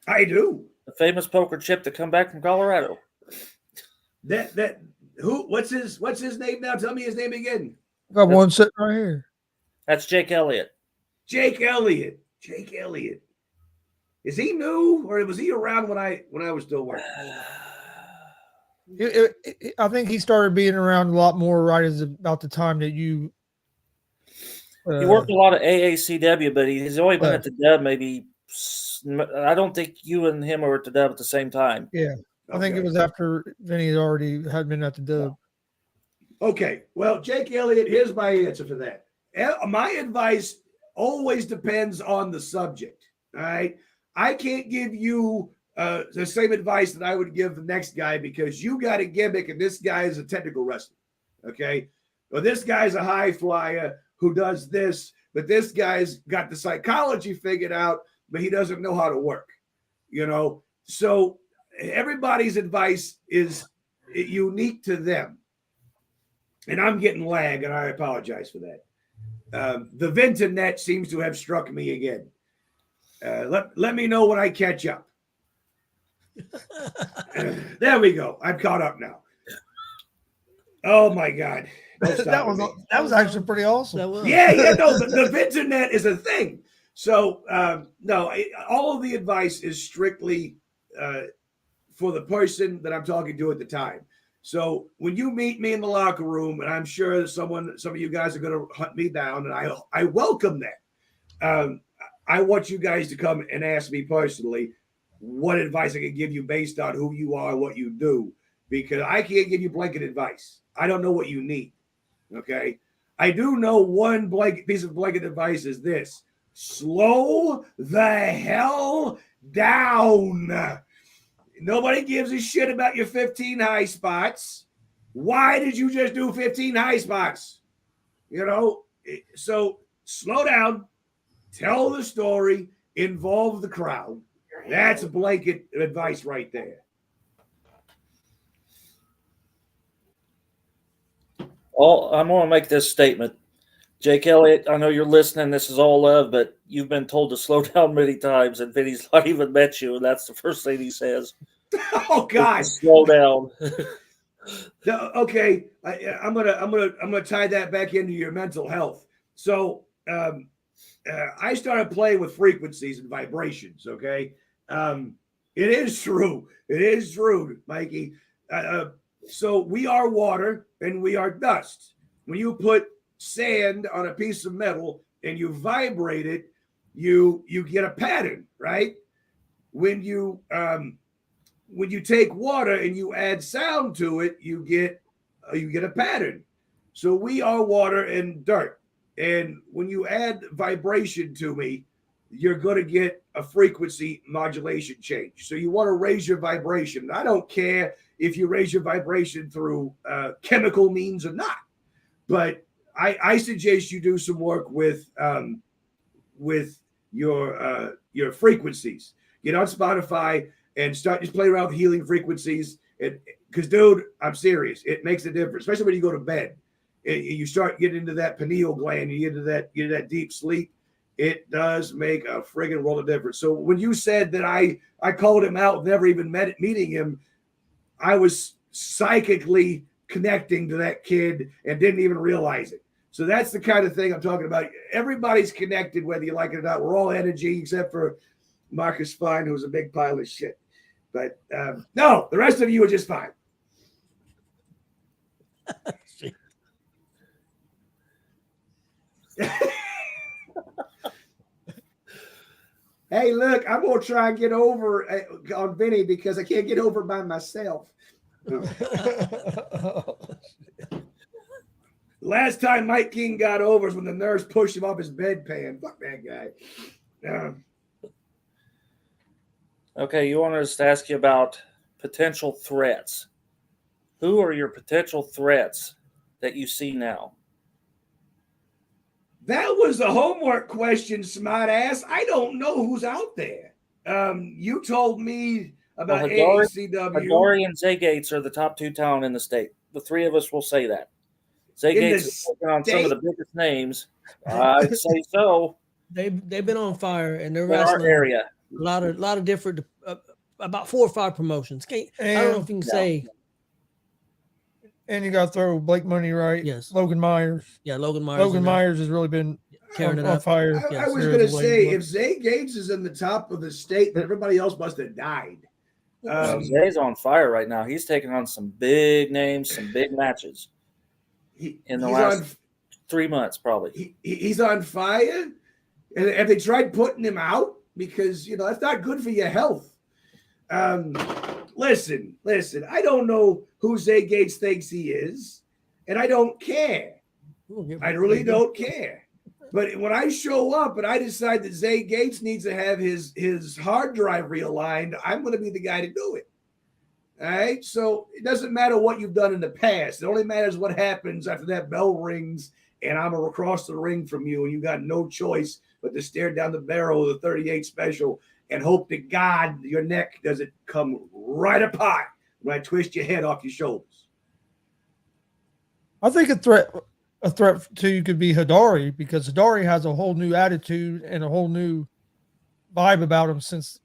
I do. The famous poker chip to come back from Colorado. What's his name now? Tell me his name again. Got one sitting right here. That's Jake Elliott. Jake Elliott. Is he new, or was he around when I was still working? I think he started being around a lot more right as about the time that you. He worked a lot of AACW, but he's only been at the Dub maybe. I don't think you and him were at the Dub at the same time. Yeah, I think it was after Vinny already had been at the Dub. Okay, well, Jake Elliott, here's my answer for that. My advice always depends on the subject. All right, I can't give you the same advice that I would give the next guy because you got a gimmick and this guy is a technical wrestler. Okay, well, this guy's a high flyer who does this, but this guy's got the psychology figured out, but he doesn't know how to work, So everybody's advice is unique to them. And I'm getting lag, and I apologize for that. The Vintonet seems to have struck me again. Let me know when I catch up. There we go. I'm caught up now. Oh, my God. That was actually pretty awesome. No, the Vintonet is a thing. So, no, all of the advice is strictly for the person that I'm talking to at the time. So when you meet me in the locker room, and I'm sure some of you guys are going to hunt me down, and I welcome that. I want you guys to come and ask me personally what advice I can give you based on who you are, what you do, because I can't give you blanket advice. I don't know what you need. Okay. I do know one piece of blanket advice is this: slow the hell down. Nobody gives a shit about your 15 high spots. Why did you just do 15 high spots? So slow down, tell the story, involve the crowd. That's a blanket advice right there. I'm going to make this statement. Jake Elliott, I know you're listening. This is all love, but you've been told to slow down many times, and Vinny's not even met you, and that's the first thing he says. Oh God! Slow down. Okay, I'm gonna tie that back into your mental health. So I started playing with frequencies and vibrations. Okay, it is true. It is true, Mikey. So we are water and we are dust. When you put sand on a piece of metal and you vibrate it, you get a pattern, right? When you take water and you add sound to it, you get a pattern. So we are water and dirt. And when you add vibration to me, you're going to get a frequency modulation change. So you want to raise your vibration. I don't care if you raise your vibration through chemical means or not, but I suggest you do some work with your frequencies. Get on Spotify and start just play around with healing frequencies. Because, dude, I'm serious. It makes a difference, especially when you go to bed. You start getting into that pineal gland, you get into that deep sleep. It does make a friggin' world of difference. So when you said that I called him out, never even meeting him, I was psychically connecting to that kid and didn't even realize it. So that's the kind of thing I'm talking about. Everybody's connected, whether you like it or not. We're all energy, except for Marcus Fine, who's a big pile of shit. But no, the rest of you are just fine. Hey, look, I'm going to try and get over on Vinny because I can't get over by myself. Last time Mike King got over is when the nurse pushed him off his bedpan. Fuck that guy. Okay, you want us to ask you about potential threats. Who are your potential threats that you see now? That was a homework question, smart ass. I don't know who's out there. You told me about AECW. Hidari and Zay Gates are the top 2 talent in the state. The 3 of us will say that. Zay Gates is working on some of the biggest names. I'd say so. They've been on fire and they're In wrestling our area. a lot of different about 4 or 5 promotions. I don't know if you can say. And you got to throw Blake Money, right? Yes. Logan Myers. Yeah, Logan Myers. Logan Myers has really been tearing it on up. fire. I was going to say, if Zay Gates is in the top of the state, then everybody else must have died. Zay's on fire right now. He's taking on some big names, some big matches in the last 3 months, probably. He's on fire. And have they tried putting him out? Because, that's not good for your health. Listen. I don't know who Zay Gates thinks he is, and I don't care. I really don't care. But when I show up and I decide that Zay Gates needs to have his hard drive realigned, I'm going to be the guy to do it. All right? So it doesn't matter what you've done in the past. It only matters what happens after that bell rings and I'm across the ring from you and you got no choice but to stare down the barrel of the 38 special and hope to God your neck doesn't come right apart when I twist your head off your shoulders. I think a threat to you could be Hidari, because Hidari has a whole new attitude and a whole new vibe about him since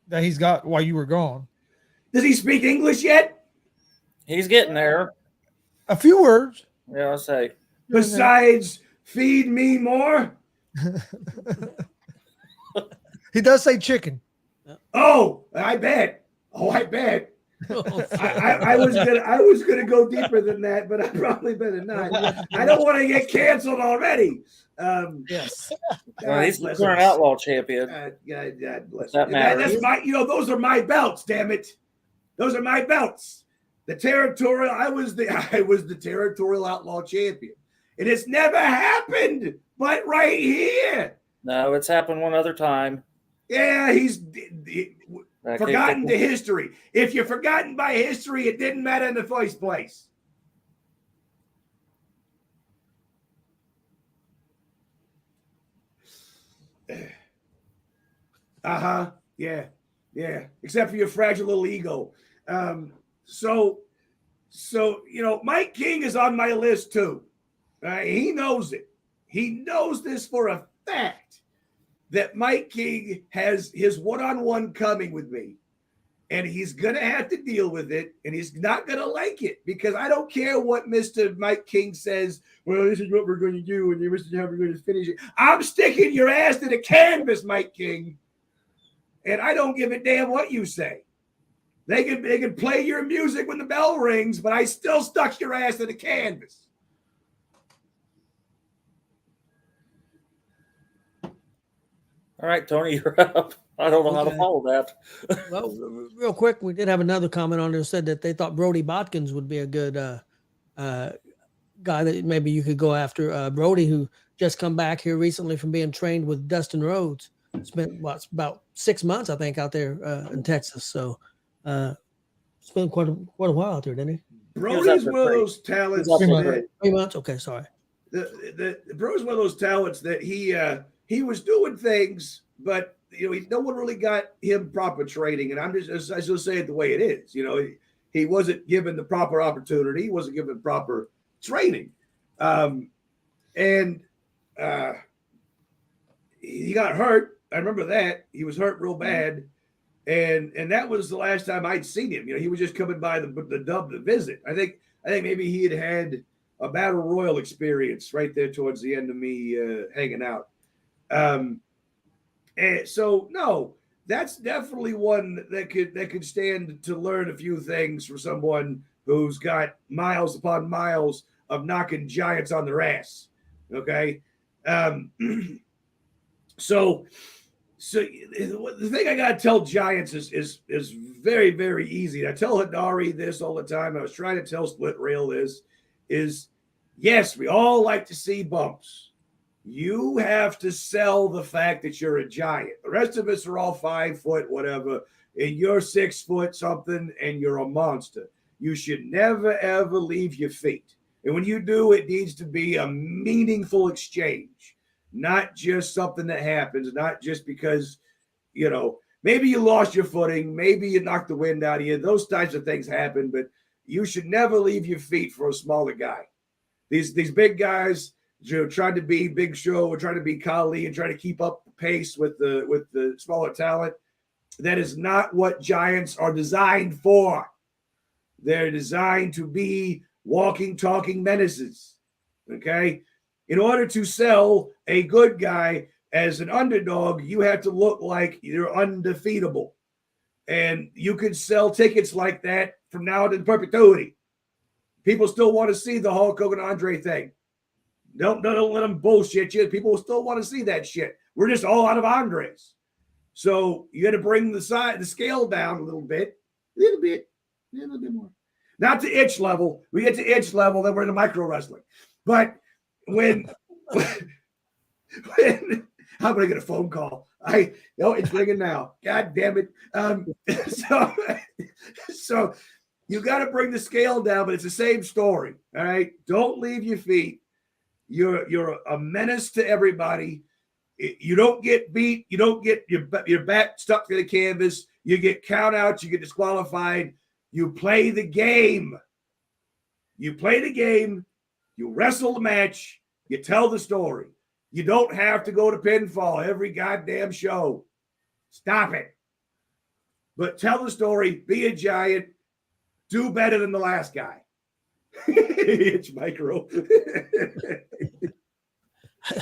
that he's got while you were gone. Does he speak English yet? He's getting there. A few words. Yeah, I'll say. Besides, feed me more. He does say chicken. Oh, I bet. I was gonna go deeper than that, but I probably better not. I don't want to get canceled already. Yes. Well, he's the current outlaw champion. God bless. That matters. That's my. Those are my belts. Damn it, those are my belts. The territorial. I was the territorial outlaw champion. It has never happened, but right here. No, it's happened one other time. Yeah, he's forgotten to history. If you're forgotten by history, it didn't matter in the first place. Yeah. Except for your fragile little ego. So Mike King is on my list too. He knows it. He knows this for a fact. That Mike King has his one-on-one coming with me, and he's going to have to deal with it, and he's not going to like it, because I don't care what Mr. Mike King says, well, this is what we're going to do, and this is how we're going to finish it. I'm sticking your ass to the canvas, Mike King, and I don't give a damn what you say. They can play your music when the bell rings, but I still stuck your ass to the canvas. All right, Tony, you're up. I don't know how to follow that. Well, real quick, we did have another comment on there, said that they thought Brody Botkins would be a good guy that maybe you could go after. Brody, who just come back here recently from being trained with Dustin Rhodes, spent about 6 months, I think, out there in Texas. So spent quite a while out there, didn't he? Brody's one of those talents. 3 months. Okay, sorry. Brody's one of those talents that he was doing things, but no one really got him proper training. And I just say it the way it is. He wasn't given the proper opportunity. He wasn't given proper training, and he got hurt. I remember that he was hurt real bad, and that was the last time I'd seen him. He was just coming by the dub to visit. I think maybe he had a battle royal experience right there towards the end of me hanging out. And so no, that's definitely one that could stand to learn a few things from someone who's got miles upon miles of knocking giants on their ass. Okay. So So the thing I gotta tell Giants is very, very easy. I tell Hadari this all the time. I was trying to tell Split Rail this is yes, we all like to see bumps. You have to sell the fact that you're a giant. The rest of us are all 5 foot, whatever, and you're 6 foot something, and you're a monster. You should never ever leave your feet. And when you do, it needs to be a meaningful exchange, not just something that happens, not just because, maybe you lost your footing, maybe you knocked the wind out of you. Those types of things happen, but you should never leave your feet for a smaller guy. These big guys, trying to be Big Show or trying to be Kali and trying to keep up pace with the smaller talent. That is not what Giants are designed for. They're designed to be walking, talking menaces. Okay? In order to sell a good guy as an underdog, you have to look like you're undefeatable. And you could sell tickets like that from now to perpetuity. People still want to see the Hulk Hogan Andre thing. Don't let them bullshit you. People still want to see that shit. We're just all out of Andres. So you got to bring the scale down a little bit more. Not to itch level. We get to itch level, then we're into micro wrestling. But when I'm gonna get a phone call. It's ringing now. God damn it. So you got to bring the scale down, but it's the same story. All right. Don't leave your feet. You're a menace to everybody. You don't get beat. You don't get your back stuck to the canvas. You get count outs. You get disqualified. You play the game. You play the game. You wrestle the match. You tell the story. You don't have to go to pinfall every goddamn show. Stop it. But tell the story. Be a giant. Do better than the last guy. It's micro.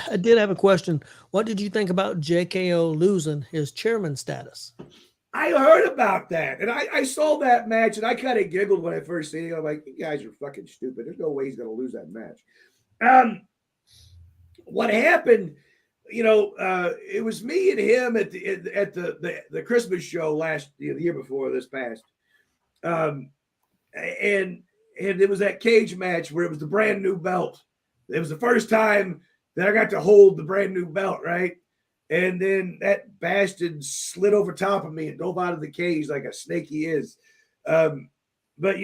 I did have a question. What did you think about JKO losing his chairman status? I heard about that, and I saw that match, and I kind of giggled when I first seen it. I'm like, you guys are fucking stupid. There's no way he's going to lose that match. What happened, it was me and him at the Christmas show the year before this past. And it was that cage match where it was the brand new belt. It was the first time that I got to hold the brand new belt, right? And then that bastard slid over top of me and dove out of the cage like a snake he is. But,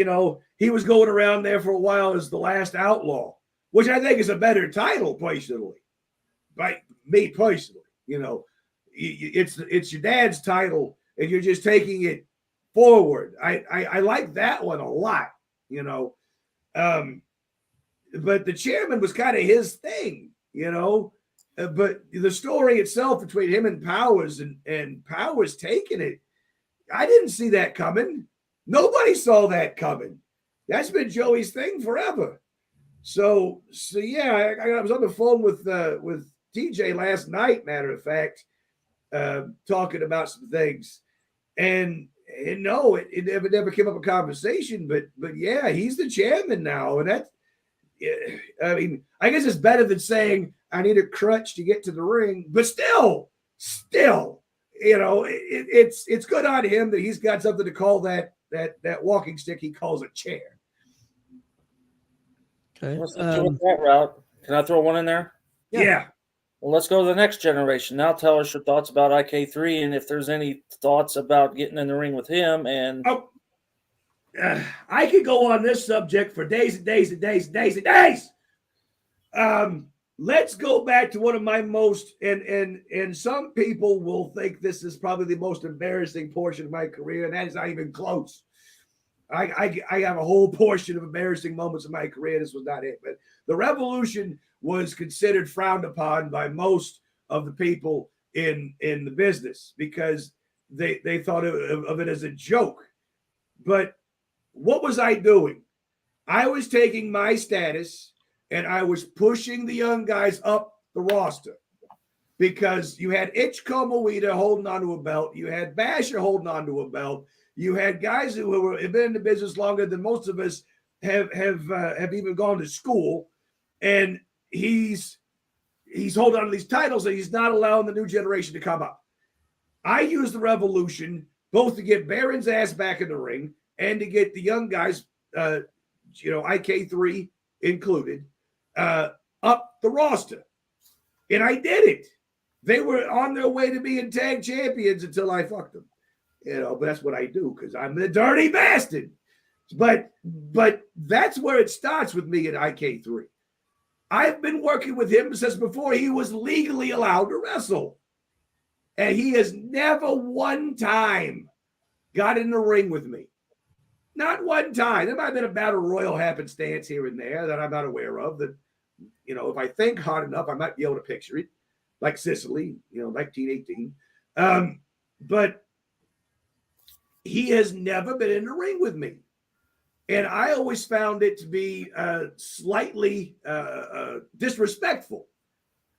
he was going around there for a while as the last outlaw, which I think is a better title, personally. By me personally, it's your dad's title, and you're just taking it forward. I like that one a lot, but the chairman was kind of his thing, but the story itself between him and Powers and Powers taking it, I didn't see that coming. Nobody saw that coming. That's been Joey's thing forever. So yeah, I was on the phone with TJ last night, matter of fact, talking about some things, and no, it never came up a conversation, but yeah, he's the chairman now, and that's, I mean, I guess it's better than saying I need a crutch to get to the ring, but still, it's good on him that he's got something to call that walking stick he calls a chair. Okay. Let's do it that route. Can I throw one in there? Yeah. Well, let's go to the next generation. Now tell us your thoughts about IK3 and if there's any thoughts about getting in the ring with him. And I could go on this subject for days and days and days and days and days. Let's go back to one of my most, and some people will think this is probably the most embarrassing portion of my career, and that is not even close. I have a whole portion of embarrassing moments in my career. This was not it, but the Revolution was considered frowned upon by most of the people in the business because they thought of it as a joke. But what was I doing? I was taking my status and I was pushing the young guys up the roster because you had Itch Komowita holding onto a belt. You had Basher holding onto a belt. You had guys who have been in the business longer than most of us have even gone to school. And he's holding on to these titles and he's not allowing the new generation to come up. I use the Revolution both to get Baron's ass back in the ring and to get the young guys, IK3 included, up the roster. And I did it. They were on their way to being tag champions until I fucked them. But that's what I do because I'm the dirty bastard. But that's where it starts with me at IK3. I've been working with him since before he was legally allowed to wrestle. And he has never one time got in the ring with me. Not one time. There might have been a battle royal happenstance here and there that I'm not aware of that, if I think hard enough, I might be able to picture it. Like Sicily, 1918. But he has never been in the ring with me. And I always found it to be slightly disrespectful.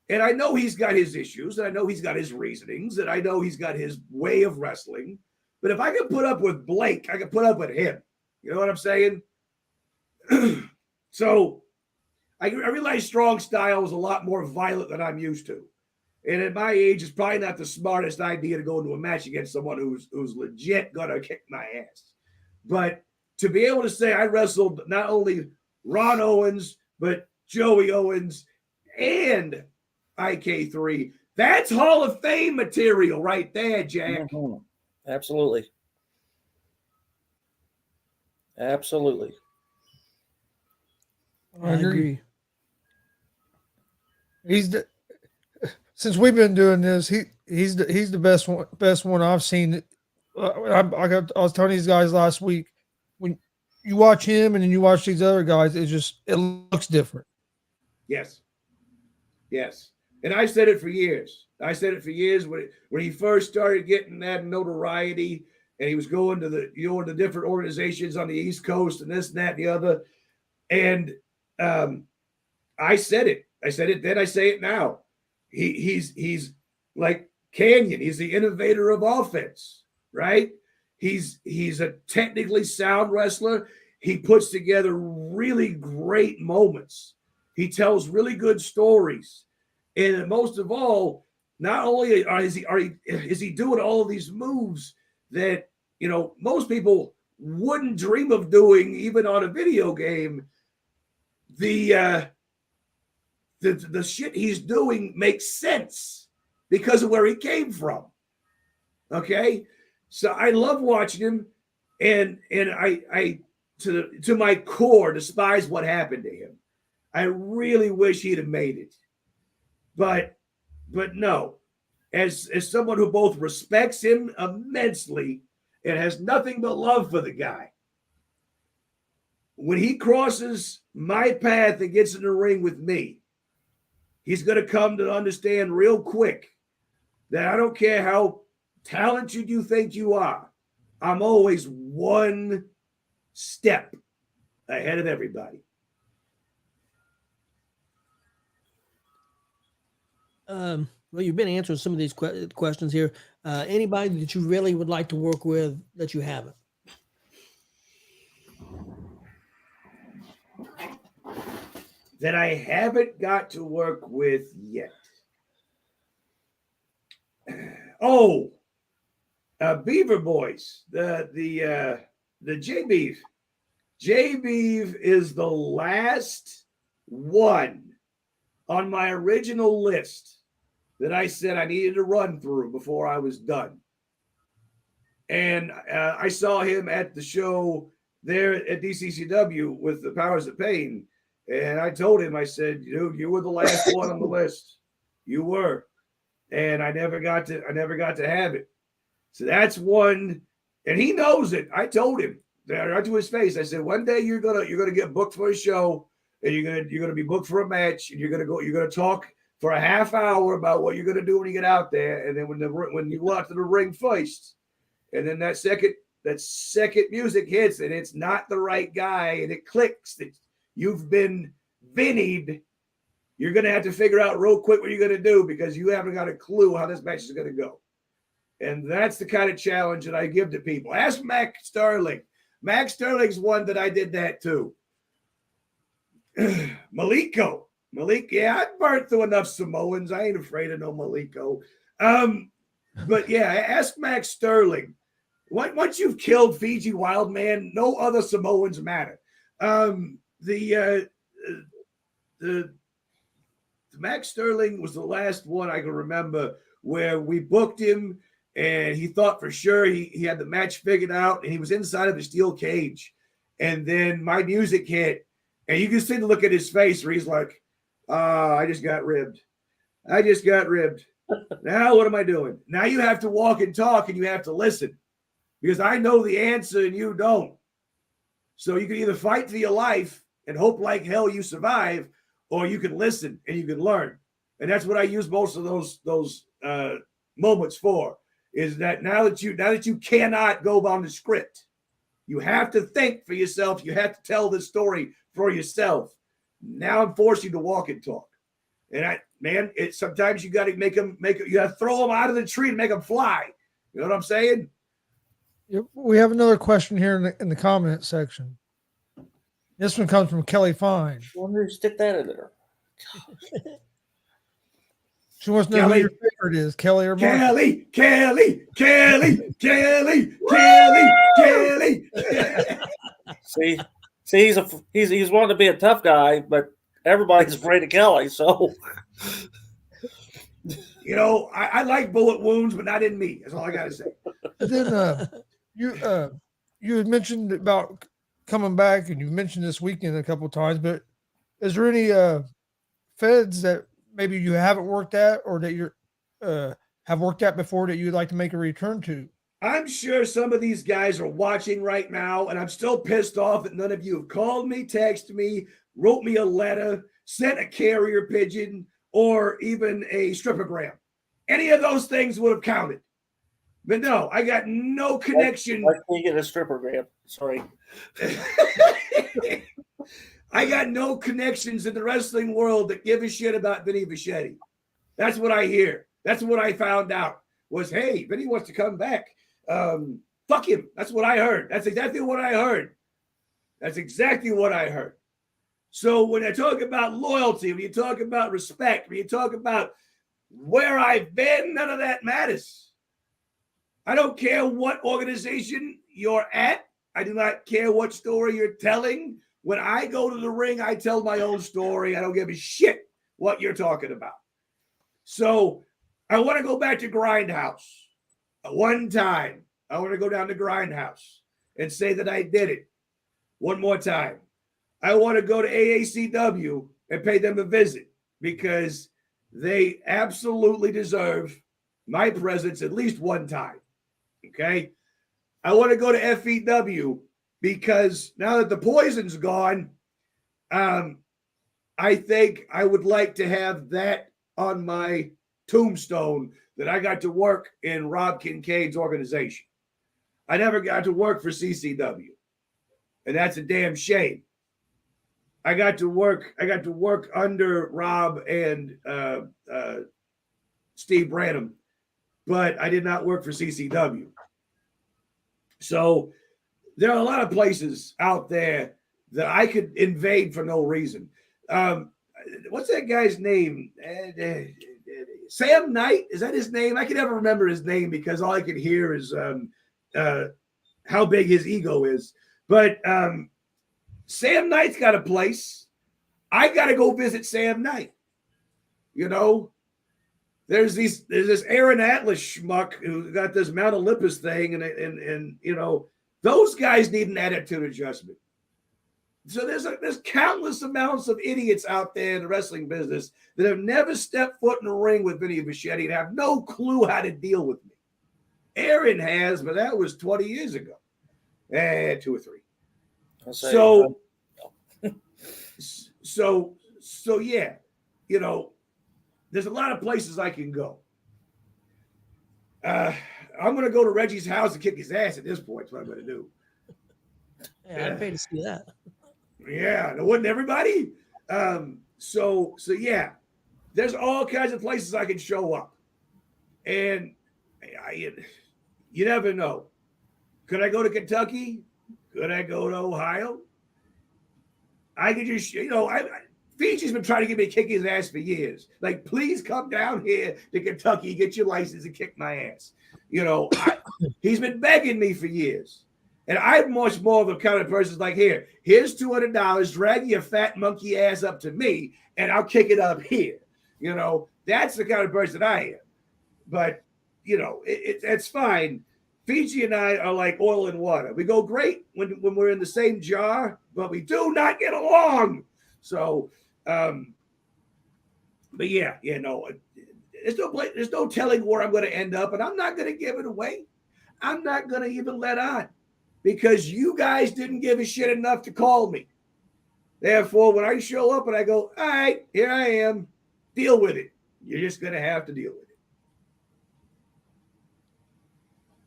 And I know he's got his issues, and I know he's got his reasonings, and I know he's got his way of wrestling. But if I could put up with Blake, I could put up with him. You know what I'm saying? So I realize strong style is a lot more violent than I'm used to. And at my age, it's probably not the smartest idea to go into a match against someone who's legit going to kick my ass. But to be able to say I wrestled not only Ron Owens, but Joey Owens and IK3, that's Hall of Fame material right there, Jack. Mm-hmm. Absolutely. Absolutely. I agree. Since we've been doing this, he's the best one I've seen. I was telling these guys last week, when you watch him and then you watch these other guys, it looks different. Yes. And I said it for years. When he first started getting that notoriety, and he was going to the different organizations on the East Coast and this and that and the other. And I said it then, I say it now. He's like Canyon. He's the innovator of offense, right? He's a technically sound wrestler. He puts together really great moments. He tells really good stories. And most of all, not only is he doing all of these moves that, most people wouldn't dream of doing even on a video game. The shit he's doing makes sense because of where he came from. Okay? So I love watching him, and I to my core despise what happened to him. I really wish he'd have made it. But no. As someone who both respects him immensely and has nothing but love for the guy, when he crosses my path and gets in the ring with me, he's going to come to understand real quick that I don't care how talented you think you are, I'm always one step ahead of everybody. Well, you've been answering some of these questions here. Anybody that you really would like to work with that you haven't? That I haven't got to work with yet. Oh, Beaver Boys, the J-Beef. J-Beef is the last one on my original list that I said I needed to run through before I was done. And I saw him at the show there at DCCW with the Powers of Pain. And I told him, I said, you were the last one on the list. You were. And I never got to have it. So that's one. And he knows it. I told him right to his face. I said, one day you're gonna get booked for a show, and you're gonna be booked for a match, and you're gonna talk for a half hour about what you're gonna do when you get out there. And then when you go out to the ring first, and then that second music hits, and it's not the right guy, and it clicks that you've been Vinny'd, you're gonna have to figure out real quick what you're gonna do, because you haven't got a clue how this match is gonna go. And that's the kind of challenge that I give to people. Ask Mac Sterling. Mac Sterling's one that I did that too. Malik, yeah, I burnt through enough Samoans. I ain't afraid of no Maliko. But yeah, ask Max Sterling. Once you've killed Fiji Wildman, no other Samoans matter. The Max Sterling was the last one I can remember where we booked him and he thought for sure he had the match figured out and he was inside of the steel cage. And then my music hit and you can see the look at his face where he's like, I just got ribbed. I just got ribbed. Now what am I doing? Now you have to walk and talk and you have to listen because I know the answer and you don't. So you can either fight for your life and hope like hell you survive, or you can listen and you can learn. And that's what I use most of those moments for, is that now that you cannot go on the script, you have to think for yourself. You have to tell the story for yourself. Now I'm forcing you to walk and talk. And sometimes you got to you got to throw them out of the tree and make them fly. You know what I'm saying? We have another question here in the comment section. This one comes from Kelly Fine. I wonder who stick that in there. She wants to know who your favorite is, Kelly or Mark. Kelly. See, he's wanting to be a tough guy, but everybody's afraid of Kelly. So, I like bullet wounds, but not in me. That's all I got to say. And then you had mentioned about coming back, and you mentioned this weekend a couple of times. But is there any feds that maybe you haven't worked at, or that you have worked at before that you'd like to make a return to? I'm sure some of these guys are watching right now, and I'm still pissed off that none of you have called me, texted me, wrote me a letter, sent a carrier pigeon, or even a strippogram. Any of those things would have counted. But no, I got no connection. I can't get a strippogram. Sorry. I got no connections in the wrestling world that give a shit about Vinny Vachetti. That's what I hear. That's what I found out was, hey, Vinny wants to come back. Fuck him. That's what I heard. That's exactly what I heard. So when I talk about loyalty, when you talk about respect, when you talk about where I've been, none of that matters. I don't care what organization you're at. I do not care what story you're telling. When I go to the ring, I tell my own story. I don't give a shit what you're talking about. So I want to go back to Grindhouse. One time, I want to go down to Grindhouse and say that I did it. One more time. I want to go to AACW and pay them a visit because they absolutely deserve my presence at least one time. Okay? I want to go to FEW because now that the poison's gone, I think I would like to have that on my tombstone that I got to work in Rob Kincaid's organization. I never got to work for CCW, and that's a damn shame. I got to work under Rob and Steve Branham, but I did not work for CCW. So there are a lot of places out there that I could invade for no reason. What's that guy's name? Sam Knight? Is that his name? I can never remember his name because all I can hear is how big his ego is. But Sam Knight's got a place. I got to go visit Sam Knight. There's this Aaron Atlas schmuck who got this Mount Olympus thing, and those guys need an attitude adjustment. So there's countless amounts of idiots out there in the wrestling business that have never stepped foot in the ring with Vinny Vachetti and have no clue how to deal with me. Aaron has, but that was 20 years ago. 2 or 3. So yeah, there's a lot of places I can go. I'm going to go to Reggie's house and kick his ass at this point. That's what I'm going to do. Yeah, I'd pay to see that. Yeah, wouldn't everybody? So yeah, there's all kinds of places I can show up. And you never know. Could I go to Kentucky? Could I go to Ohio? I could just, Fiji's been trying to get me to kick his ass for years. Like, please come down here to Kentucky, get your license, and kick my ass. He's been begging me for years. And I'm much more of a kind of person like, here's $200, drag your fat monkey ass up to me, and I'll kick it up here. That's the kind of person I am. But, it's fine. Fiji and I are like oil and water. We go great when we're in the same jar, but we do not get along. So, but there's no telling where I'm going to end up, and I'm not going to give it away. I'm not going to even let on, because you guys didn't give a shit enough to call me. Therefore, when I show up and I go, all right, here I am, deal with it. You're just going to have to deal with it.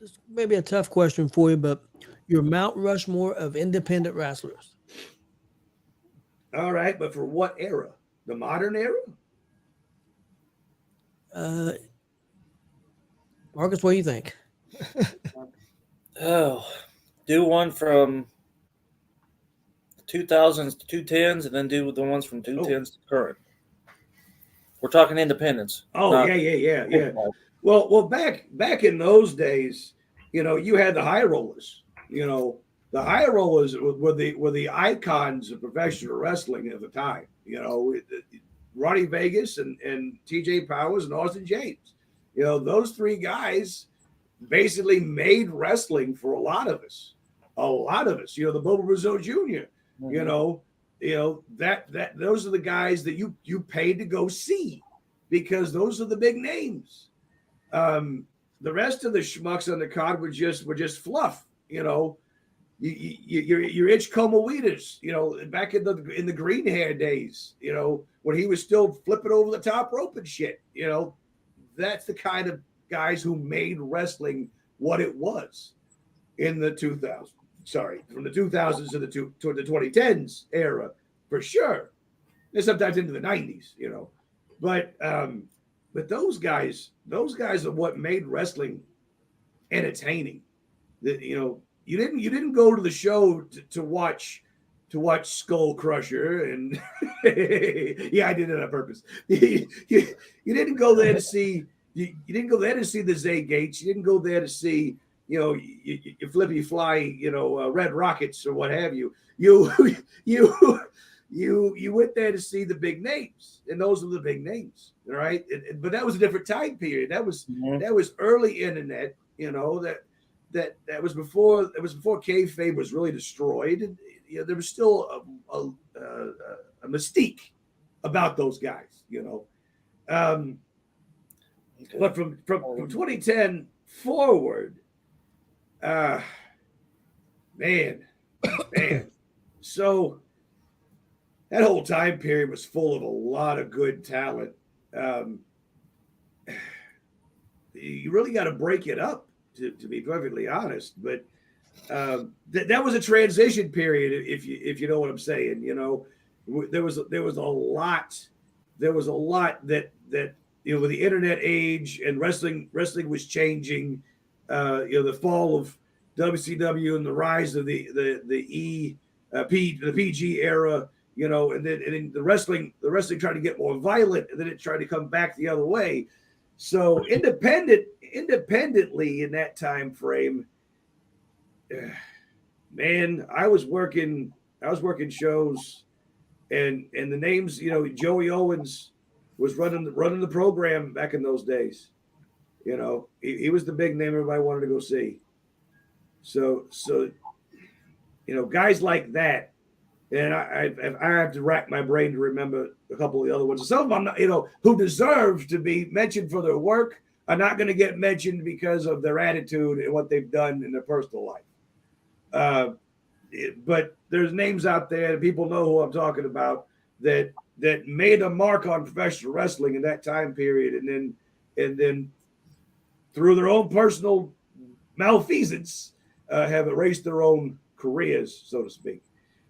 This may be a tough question for you, but your Mount Rushmore of independent wrestlers. All right, but for what era? The modern era? Marcus, what do you think? Do one from 2000s to 210s, and then do the ones from 210s to current. We're talking independence. Oh, yeah. Well, back in those days, you had the high rollers. The high rollers were the icons of professional wrestling at the time. Ronnie Vegas and T.J. Powers and Austin James. Those three guys basically made wrestling for a lot of us. The Bobo Brazil Jr. That those are the guys that you paid to go see, because those are the big names. The rest of the schmucks on the card were just fluff. Your Itch Comoitas, back in the green hair days, when he was still flipping over the top rope and shit. That's the kind of guys who made wrestling what it was in the 2000s. Sorry, from the 2000s to the 2010s era, for sure. And sometimes into the 90s, But those guys are what made wrestling entertaining. You didn't go to the show to watch Skull Crusher and yeah, I did it on purpose. You didn't go there to see you didn't go there to see the Zay Gates. You didn't go there to see your flippy fly Red Rockets or what have you. You went there to see the big names, and those were the big names, all right. But that was a different time period. That was early internet. That was before kayfabe was really destroyed. There was still a mystique about those guys. But from 2010 forward, man. So that whole time period was full of a lot of good talent. You really got to break it up to be perfectly honest. But that was a transition period, if you know what I'm saying. There was a lot that with the internet age and wrestling was changing. The fall of WCW and the rise of the PG era. And then the wrestling tried to get more violent, and then it tried to come back the other way. So independently in that time frame, man, I was working shows, and the names, Joey Owens was running the program back in those days. He was the big name everybody wanted to go see. So guys like that. And I have to rack my brain to remember a couple of the other ones. Some of them, who deserve to be mentioned for their work are not going to get mentioned because of their attitude and what they've done in their personal life. But there's names out there that people know who I'm talking about that made a mark on professional wrestling in that time period, and then through their own personal malfeasance have erased their own careers, so to speak.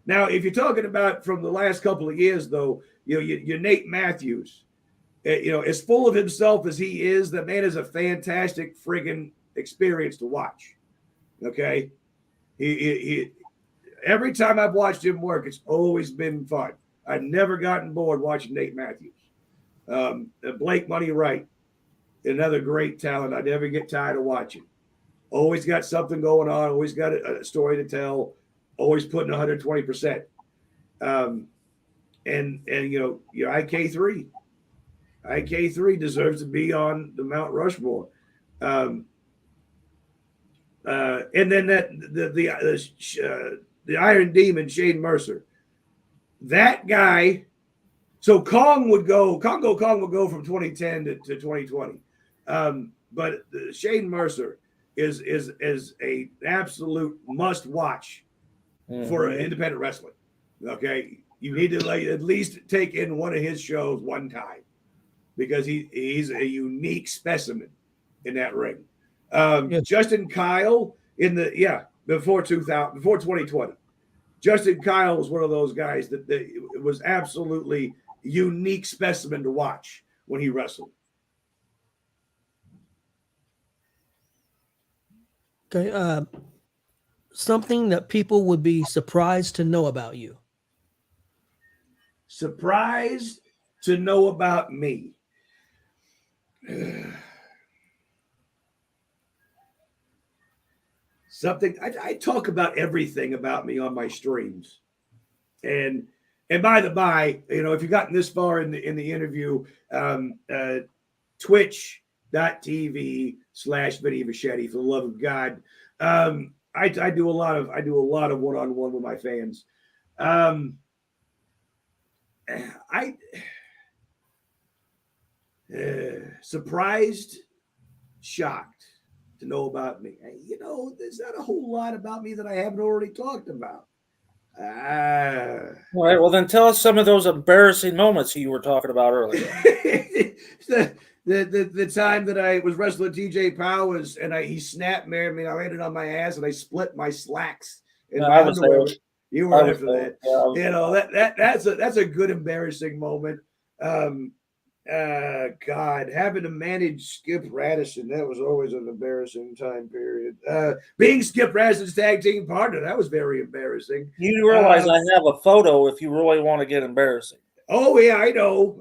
Now, if you're talking about from the last couple of years, though, your Nate Matthews, as full of himself as he is, the man is a fantastic friggin' experience to watch. Okay, he every time I've watched him work, it's always been fun. I've never gotten bored watching Nate Matthews. Blake Money Wright, another great talent. I never get tired of watching. Always got something going on. Always got a story to tell. Always putting 120%. And you know, IK3 deserves to be on the Mount Rushmore. And then the Iron Demon, Shane Mercer. That guy. So Kong would go from 2010 to 2020. But Shane Mercer is a absolute must watch for independent wrestling. Okay, you need to at least take in one of his shows one time because he's a unique specimen in that ring. Yes. Justin Kyle before 2020. Justin Kyle was one of those guys that it was absolutely unique specimen to watch when he wrestled. Okay, something that people would be surprised to know about you. Surprised to know about me. Something I talk about everything about me on my streams, and by the by, you know, if you've gotten this far in the interview, twitch.tv/Vinny Vachetti, for the love of God. I do a lot of one-on-one with my fans. Surprised, shocked to know about me. You know, there's not a whole lot about me that I haven't already talked about. All right, well then tell us some of those embarrassing moments you were talking about earlier. the time that I was wrestling TJ Powers and he snapped me and I landed on my ass and I split my slacks. And I was there. You were there for that. Yeah, you know, that's a good embarrassing moment. God, having to manage Skip Radisson, that was always an embarrassing time period. Being Skip Radisson's tag team partner, that was very embarrassing. You realize I have a photo if you really want to get embarrassing. Oh, yeah, I know.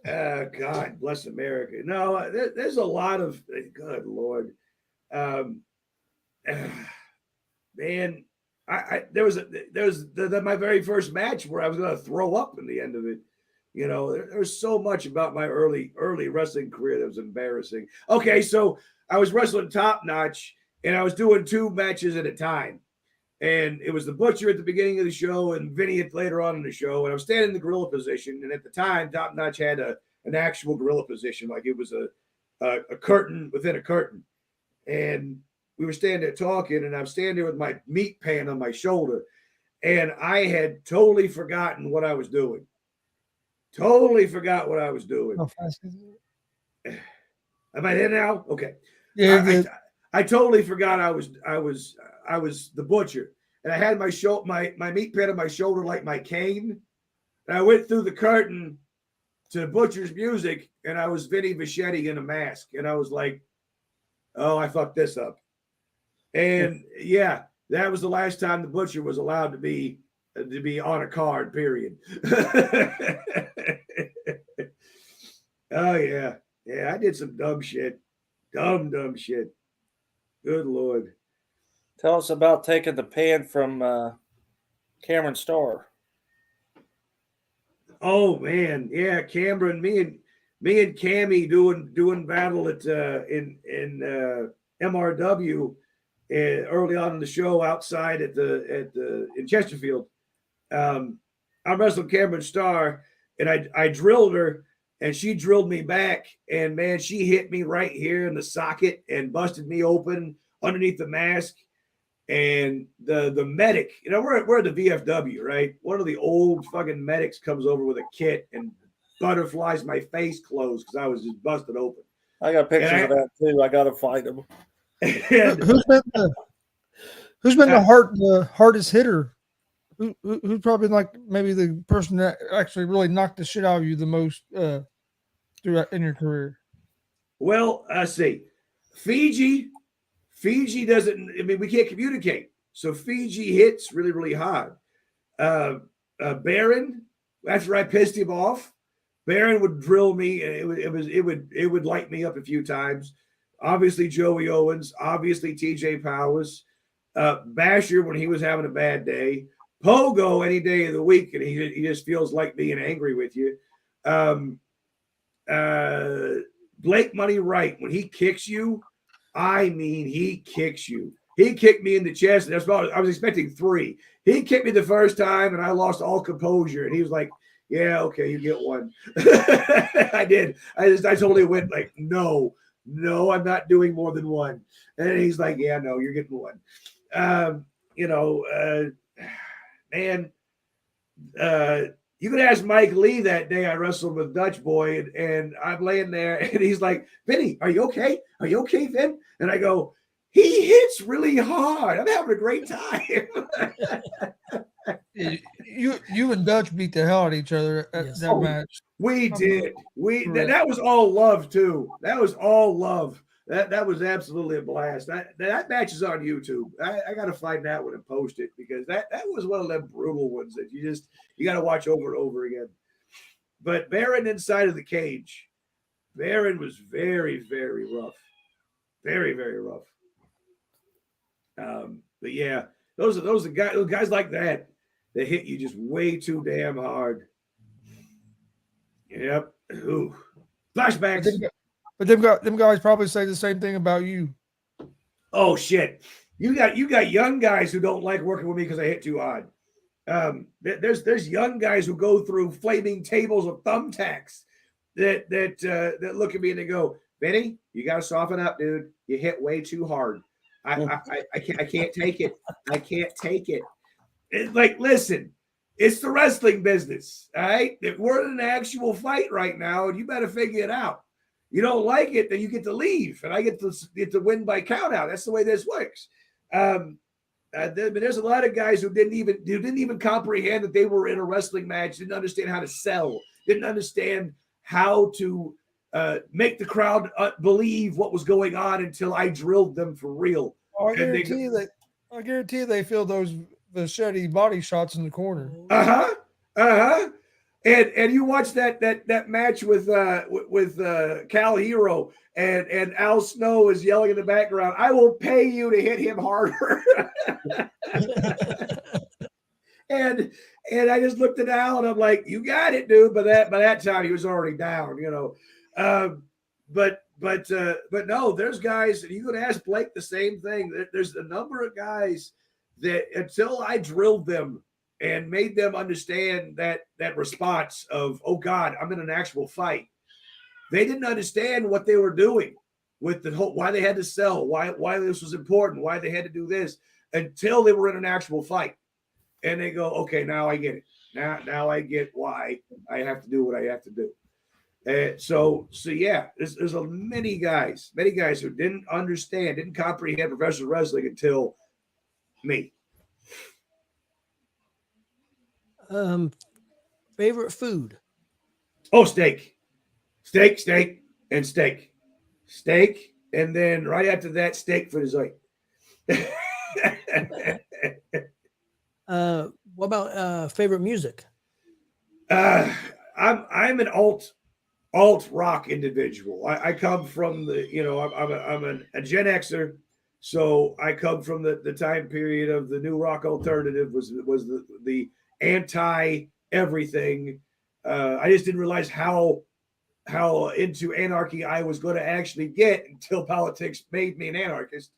God bless America. No, there's a lot of, good Lord. Man, there was my very first match where I was going to throw up in the end of it. You know, there was so much about my early wrestling career that was embarrassing. Okay, so I was wrestling Top Notch, and I was doing 2 matches at a time. And it was the Butcher at the beginning of the show and Vinny later on in the show. And I was standing in the gorilla position. And at the time, Top Notch had an actual gorilla position, like it was a curtain within a curtain. And we were standing there talking, and I'm standing there with my meat pan on my shoulder. And I had totally forgotten what I was doing. Totally forgot what I was doing. How fast is it? Am I there now? Okay. Yeah. I totally forgot I was the Butcher, and I had my meat pan on my shoulder like my cane. And I went through the curtain to Butcher's music, and I was Vinny Vachetti in a mask, and I was like, "Oh, I fucked this up." And yeah, that was the last time the Butcher was allowed to be on a card, period. Oh yeah, I did some dumb shit. Dumb shit. Good Lord. Tell us about taking the pan from Cameron Starr. Oh man, yeah, Cameron, me and Cammy doing battle at in MRW early on in the show outside in Chesterfield. I'm wrestling Cameron Starr, and I drilled her, and she drilled me back, and man, she hit me right here in the socket and busted me open underneath the mask. And the medic, you know, we're at the VFW, right? One of the old fucking medics comes over with a kit and butterflies my face closed because I was just busted open. I got pictures of that too. I gotta find them. Who's been the hardest hitter? Who's probably like maybe the person that actually really knocked the shit out of you the most throughout in your career? Well, I see. Fiji doesn't. I mean, we can't communicate, so Fiji hits really, really hard. Baron, after I pissed him off, Baron would drill me, and it would light me up a few times. Obviously, Joey Owens, obviously TJ Powers, Basher when he was having a bad day, Pogo any day of the week, and he just feels like being angry with you. Blake Money Wright, when he kicks you, I mean, he kicks you. He kicked me in the chest, and that's about, I was expecting 3. He kicked me the first time, and I lost all composure. And he was like, "Yeah, okay, you get one." I did. I totally went like, "No, I'm not doing more than one." And he's like, "Yeah, no, you're getting one." Man, you could ask Mike Lee that day I wrestled with Dutch Boy, and I'm laying there, and he's like, "Vinny, are you okay? Are you okay, Vin?" And I go, "He hits really hard. I'm having a great time." You and Dutch beat the hell out of each other at that match. We did. That was all love too. That was all love. That was absolutely a blast. That match is on YouTube. I got to find that one and post it, because that was one of them brutal ones that you got to watch over and over again. But Baron inside of the cage, Baron was very, very rough. Very, very rough. But yeah, those guys like that hit you just way too damn hard. Yep. Ooh. Flashbacks. But them guys probably say the same thing about you. Oh shit! You got young guys who don't like working with me because I hit too hard. There's young guys who go through flaming tables of thumbtacks that look at me and they go, "Vinny, you got to soften up, dude. You hit way too hard. I can't take it. I can't take it." It's like, listen, it's the wrestling business, all right? We're in an actual fight right now, and you better figure it out. You don't like it, then you get to leave, and I get to win by count out. That's the way this works. There's a lot of guys who didn't even comprehend that they were in a wrestling match, didn't understand how to sell, didn't understand how to make the crowd believe what was going on until I drilled them for real. I guarantee they feel those Vachetti body shots in the corner. And you watch that match with Cal Hero and Al Snow is yelling in the background, "I will pay you to hit him harder." and I just looked at Al and I'm like, "You got it, dude." By that time he was already down, you know. But no, there's guys, and you could ask Blake the same thing. There's a number of guys that until I drilled them and made them understand that response of, "Oh God, I'm in an actual fight," they didn't understand what they were doing with the whole, why they had to sell, why this was important, why they had to do this, until they were in an actual fight. And they go, "Okay, now I get it. Now I get why I have to do what I have to do." So yeah, there's many guys who didn't understand, didn't comprehend professional wrestling until me. Favorite food? Oh, steak, and steak, and then right after that, steak for dessert. What about favorite music? I'm an alt rock individual. I come from the, I'm a Gen Xer, so I come from the time period of the new rock alternative was the anti everything. I just didn't realize how into anarchy I was going to actually get until politics made me an anarchist.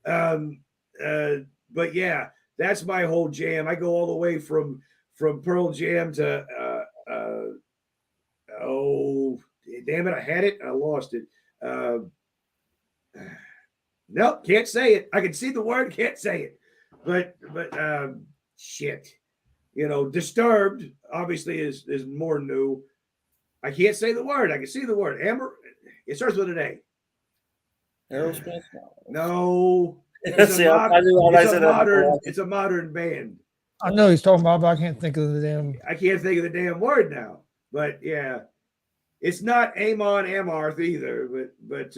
But yeah, that's my whole jam. I go all the way from Pearl Jam to oh damn it, I had it, I lost it. Nope, can't say it. I can see the word, can't say it. But shit. Disturbed obviously is more new. I can't say the word. I can see the word. Amber. It starts with an A. Aerosmith? No. It's a modern band. I know he's talking about, but I can't think of the damn. I can't think of the damn word now. But yeah, it's not Amon Amarth either. But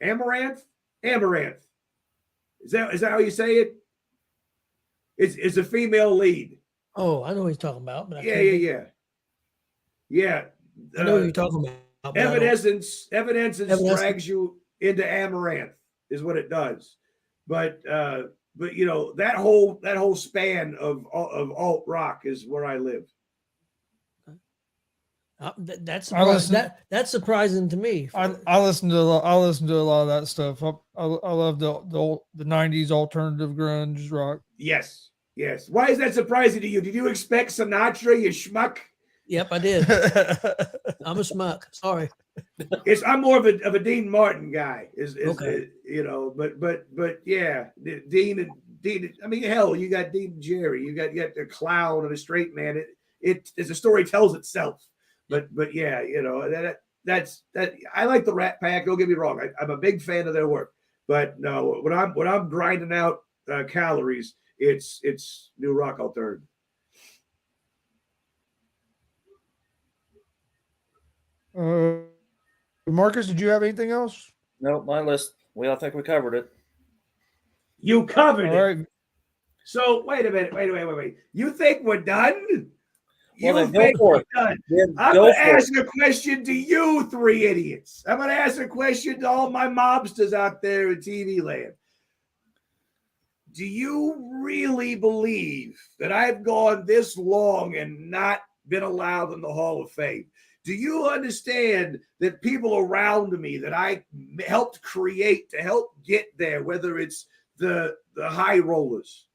Amaranth. Is that how you say it? It's a female lead. Oh, I know what he's talking about, but I Yeah. I know what you're talking about. but I don't- Evanescence drags you into Amaranth, is what it does. But you know, that whole span of alt rock is where I live. That's I listen- that's surprising to me. I listen to a lot of that stuff. I love the 90s alternative grunge rock. Yes. Why is that surprising to you? Did you expect Sinatra, you schmuck? Yep, I did. I'm a schmuck. Sorry. I'm more of a Dean Martin guy. Okay. You know, but yeah, Dean. I mean, hell, you got Dean and Jerry. You got the clown and a straight man. It as the story tells itself. But yeah, you know that's I like the Rat Pack. Don't get me wrong. I'm a big fan of their work. But no, when I'm grinding out calories, it's new rock alternative. Marcus, did you have anything else? Nope, my list. I think we covered it. You covered All it. right. So wait a minute. Wait. You think we're done? Well, You then go think for we're it. done? Then I'm go going to for ask a question to you three idiots. I'm going to ask a question to all my mobsters out there in TV land. Do you really believe that I've gone this long and not been allowed in the Hall of Fame? Do you understand that people around me that I helped create to help get there, whether it's the high rollers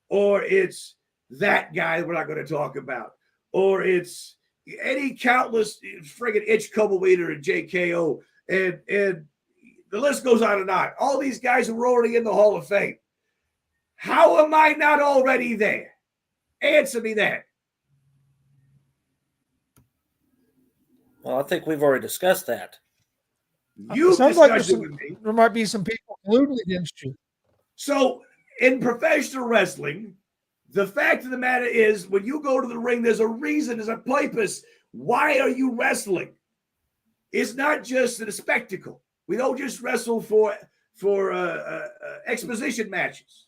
or it's that guy we're not going to talk about, or it's any countless friggin' Itch Kubelweeder and JKO, and the list goes on and on. All these guys who were already in the Hall of Fame. How am I not already there? Answer me that. Well, I think we've already discussed that. You Sounds discussed like it with me. there might be some people colluding against you. So in professional wrestling, the fact of the matter is, when you go to the ring, there's a reason, there's a purpose. Why are you wrestling? It's not just a spectacle. We don't just wrestle for exposition matches.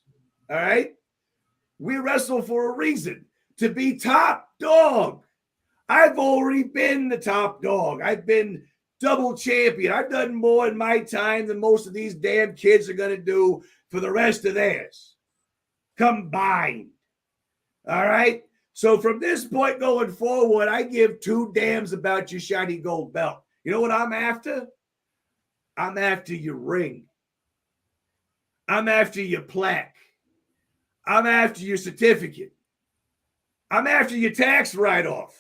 All right? We wrestle for a reason, to be top dog. I've already been the top dog. I've been double champion. I've done more in my time than most of these damn kids are going to do for the rest of theirs combined. All right? So from this point going forward, I give two damns about your shiny gold belt. You know what I'm after? I'm after your ring. I'm after your plaque. I'm after your certificate. I'm after your tax write-off.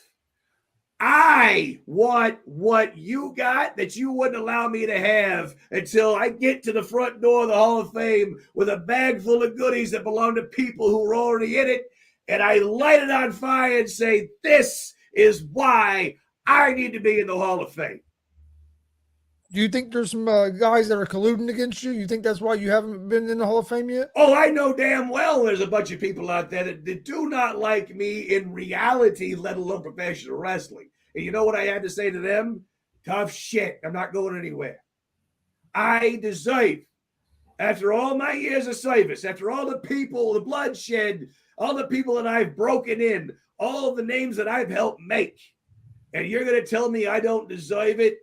I want what you got that you wouldn't allow me to have until I get to the front door of the Hall of Fame with a bag full of goodies that belong to people who are already in it, and I light it on fire and say, this is why I need to be in the Hall of Fame. Do you think there's some guys that are colluding against you? You think that's why you haven't been in the Hall of Fame yet? Oh, I know damn well there's a bunch of people out there that do not like me in reality, let alone professional wrestling. And you know what I had to say to them? Tough shit. I'm not going anywhere. I deserve, after all my years of service, after all the people, the bloodshed, all the people that I've broken in, all the names that I've helped make, and you're going to tell me I don't deserve it?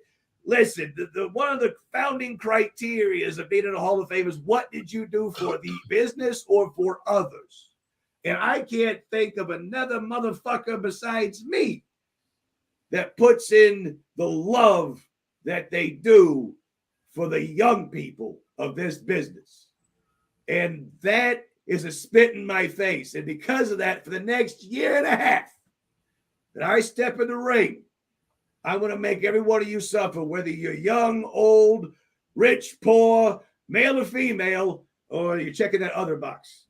Listen, the one of the founding criteria of being in the Hall of Fame is, what did you do for the business or for others? And I can't think of another motherfucker besides me that puts in the love that they do for the young people of this business. And that is a spit in my face. And because of that, for the next year and a half that I step in the ring, I'm going to make every one of you suffer, whether you're young, old, rich, poor, male or female, or you're checking that other box.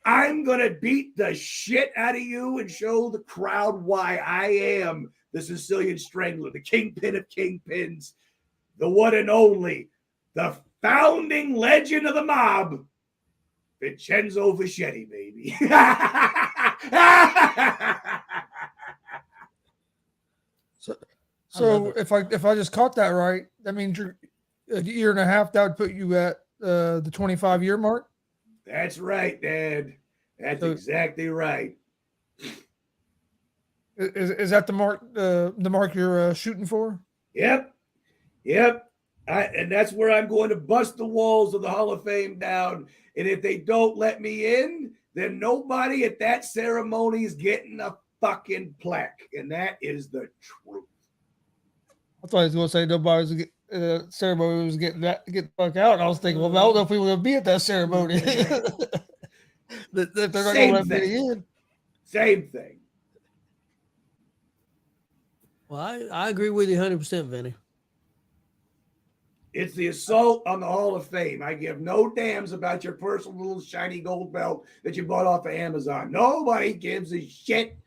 I'm going to beat the shit out of you and show the crowd why I am the Sicilian Strangler, the kingpin of kingpins, the one and only, the founding legend of the mob, Vincenzo Vachetti, baby. So if I just caught that right, that means you're a year and a half. That would put you at the 25-year mark. That's right, Dad. That's exactly right. Is that the mark you're shooting for? Yep. And that's where I'm going to bust the walls of the Hall of Fame down. And if they don't let me in, then nobody at that ceremony is getting a fucking plaque. And that is the truth. I thought he was going to say nobody was ceremony was get the fuck out. And I was thinking, well, I don't know if we were going to be at that ceremony. They're not going to let me in. Same thing. Well, I agree with you 100%, Vinny. It's the assault on the Hall of Fame. I give no damns about your personal little shiny gold belt that you bought off of Amazon. Nobody gives a shit.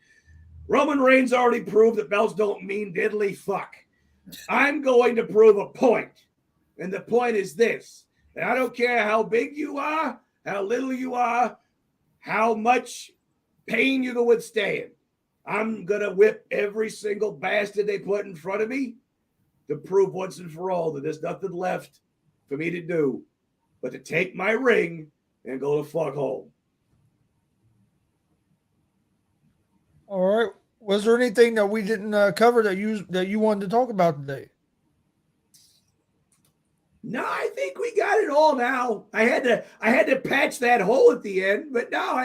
Roman Reigns already proved that belts don't mean diddly fuck. I'm going to prove a point. And the point is this. And I don't care how big you are, how little you are, how much pain you can withstand. I'm going to whip every single bastard they put in front of me to prove once and for all that there's nothing left for me to do but to take my ring and go to fuck home. All right. Was there anything that we didn't cover that you wanted to talk about today? No, I think we got it all now. I had to patch that hole at the end, but now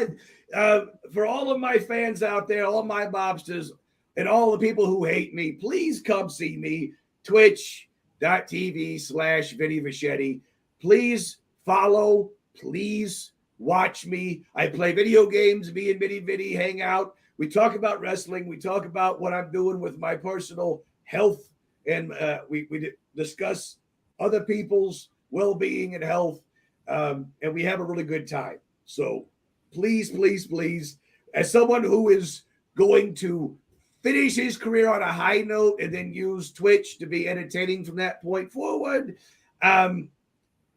for all of my fans out there, all my mobsters, and all the people who hate me, please come see me. Twitch.tv/Vinny Vachetti. Please follow. Please watch me. I play video games. Me and Vinny hang out. We talk about wrestling. We talk about what I'm doing with my personal health, and we discuss other people's well-being and health, and we have a really good time. So please, please, please, as someone who is going to finish his career on a high note and then use Twitch to be entertaining from that point forward,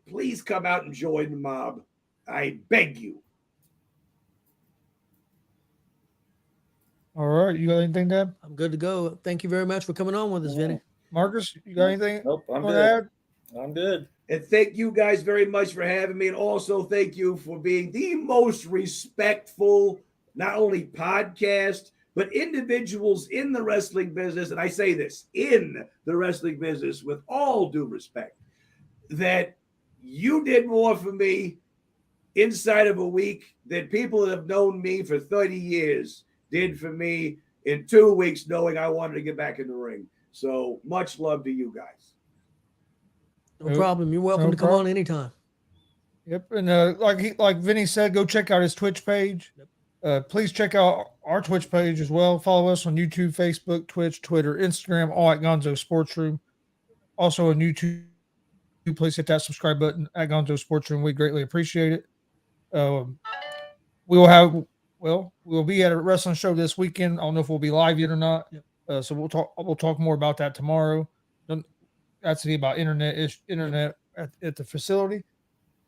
please come out and join the mob. I beg you. All right. You got anything, Deb? I'm good to go. Thank you very much for coming on with us, Vinny. Marcus, you got anything? Nope, I'm to good. add? I'm good. And thank you guys very much for having me. And also thank you for being the most respectful, not only podcast, but individuals in the wrestling business. And I say this, in the wrestling business, with all due respect, that you did more for me inside of a week than people that have known me for 30 years did for me in 2 weeks, knowing I wanted to get back in the ring. So much love to you guys. No problem. You're welcome to come on anytime. Yep. And like Vinny said, go check out his Twitch page. Please check out our Twitch page as well. Follow us on YouTube, Facebook, Twitch, Twitter, Instagram, all at Gonzo Sports Room. Also on YouTube, please hit that subscribe button at Gonzo Sports Room. We greatly appreciate it. We'll be at a wrestling show this weekend. I don't know if we'll be live yet or not. Yep. So we'll talk more about that tomorrow. That's about internet at the facility.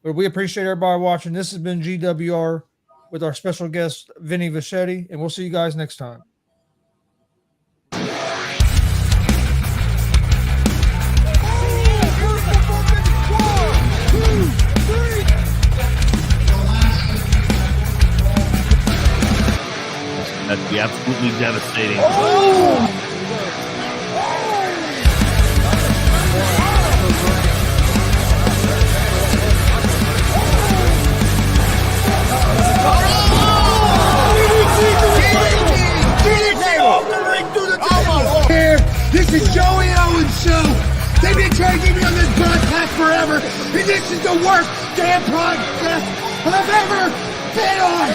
But we appreciate everybody watching. This has been G.W.R. with our special guest, Vinny Vachetti, and we'll see you guys next time. That'd be absolutely devastating. This is Joey Owens' show. They've been trying to get me on this broadcast forever, and this is the worst damn broadcast I've ever been on.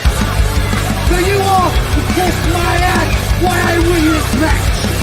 So you all can kiss my ass while I win this match.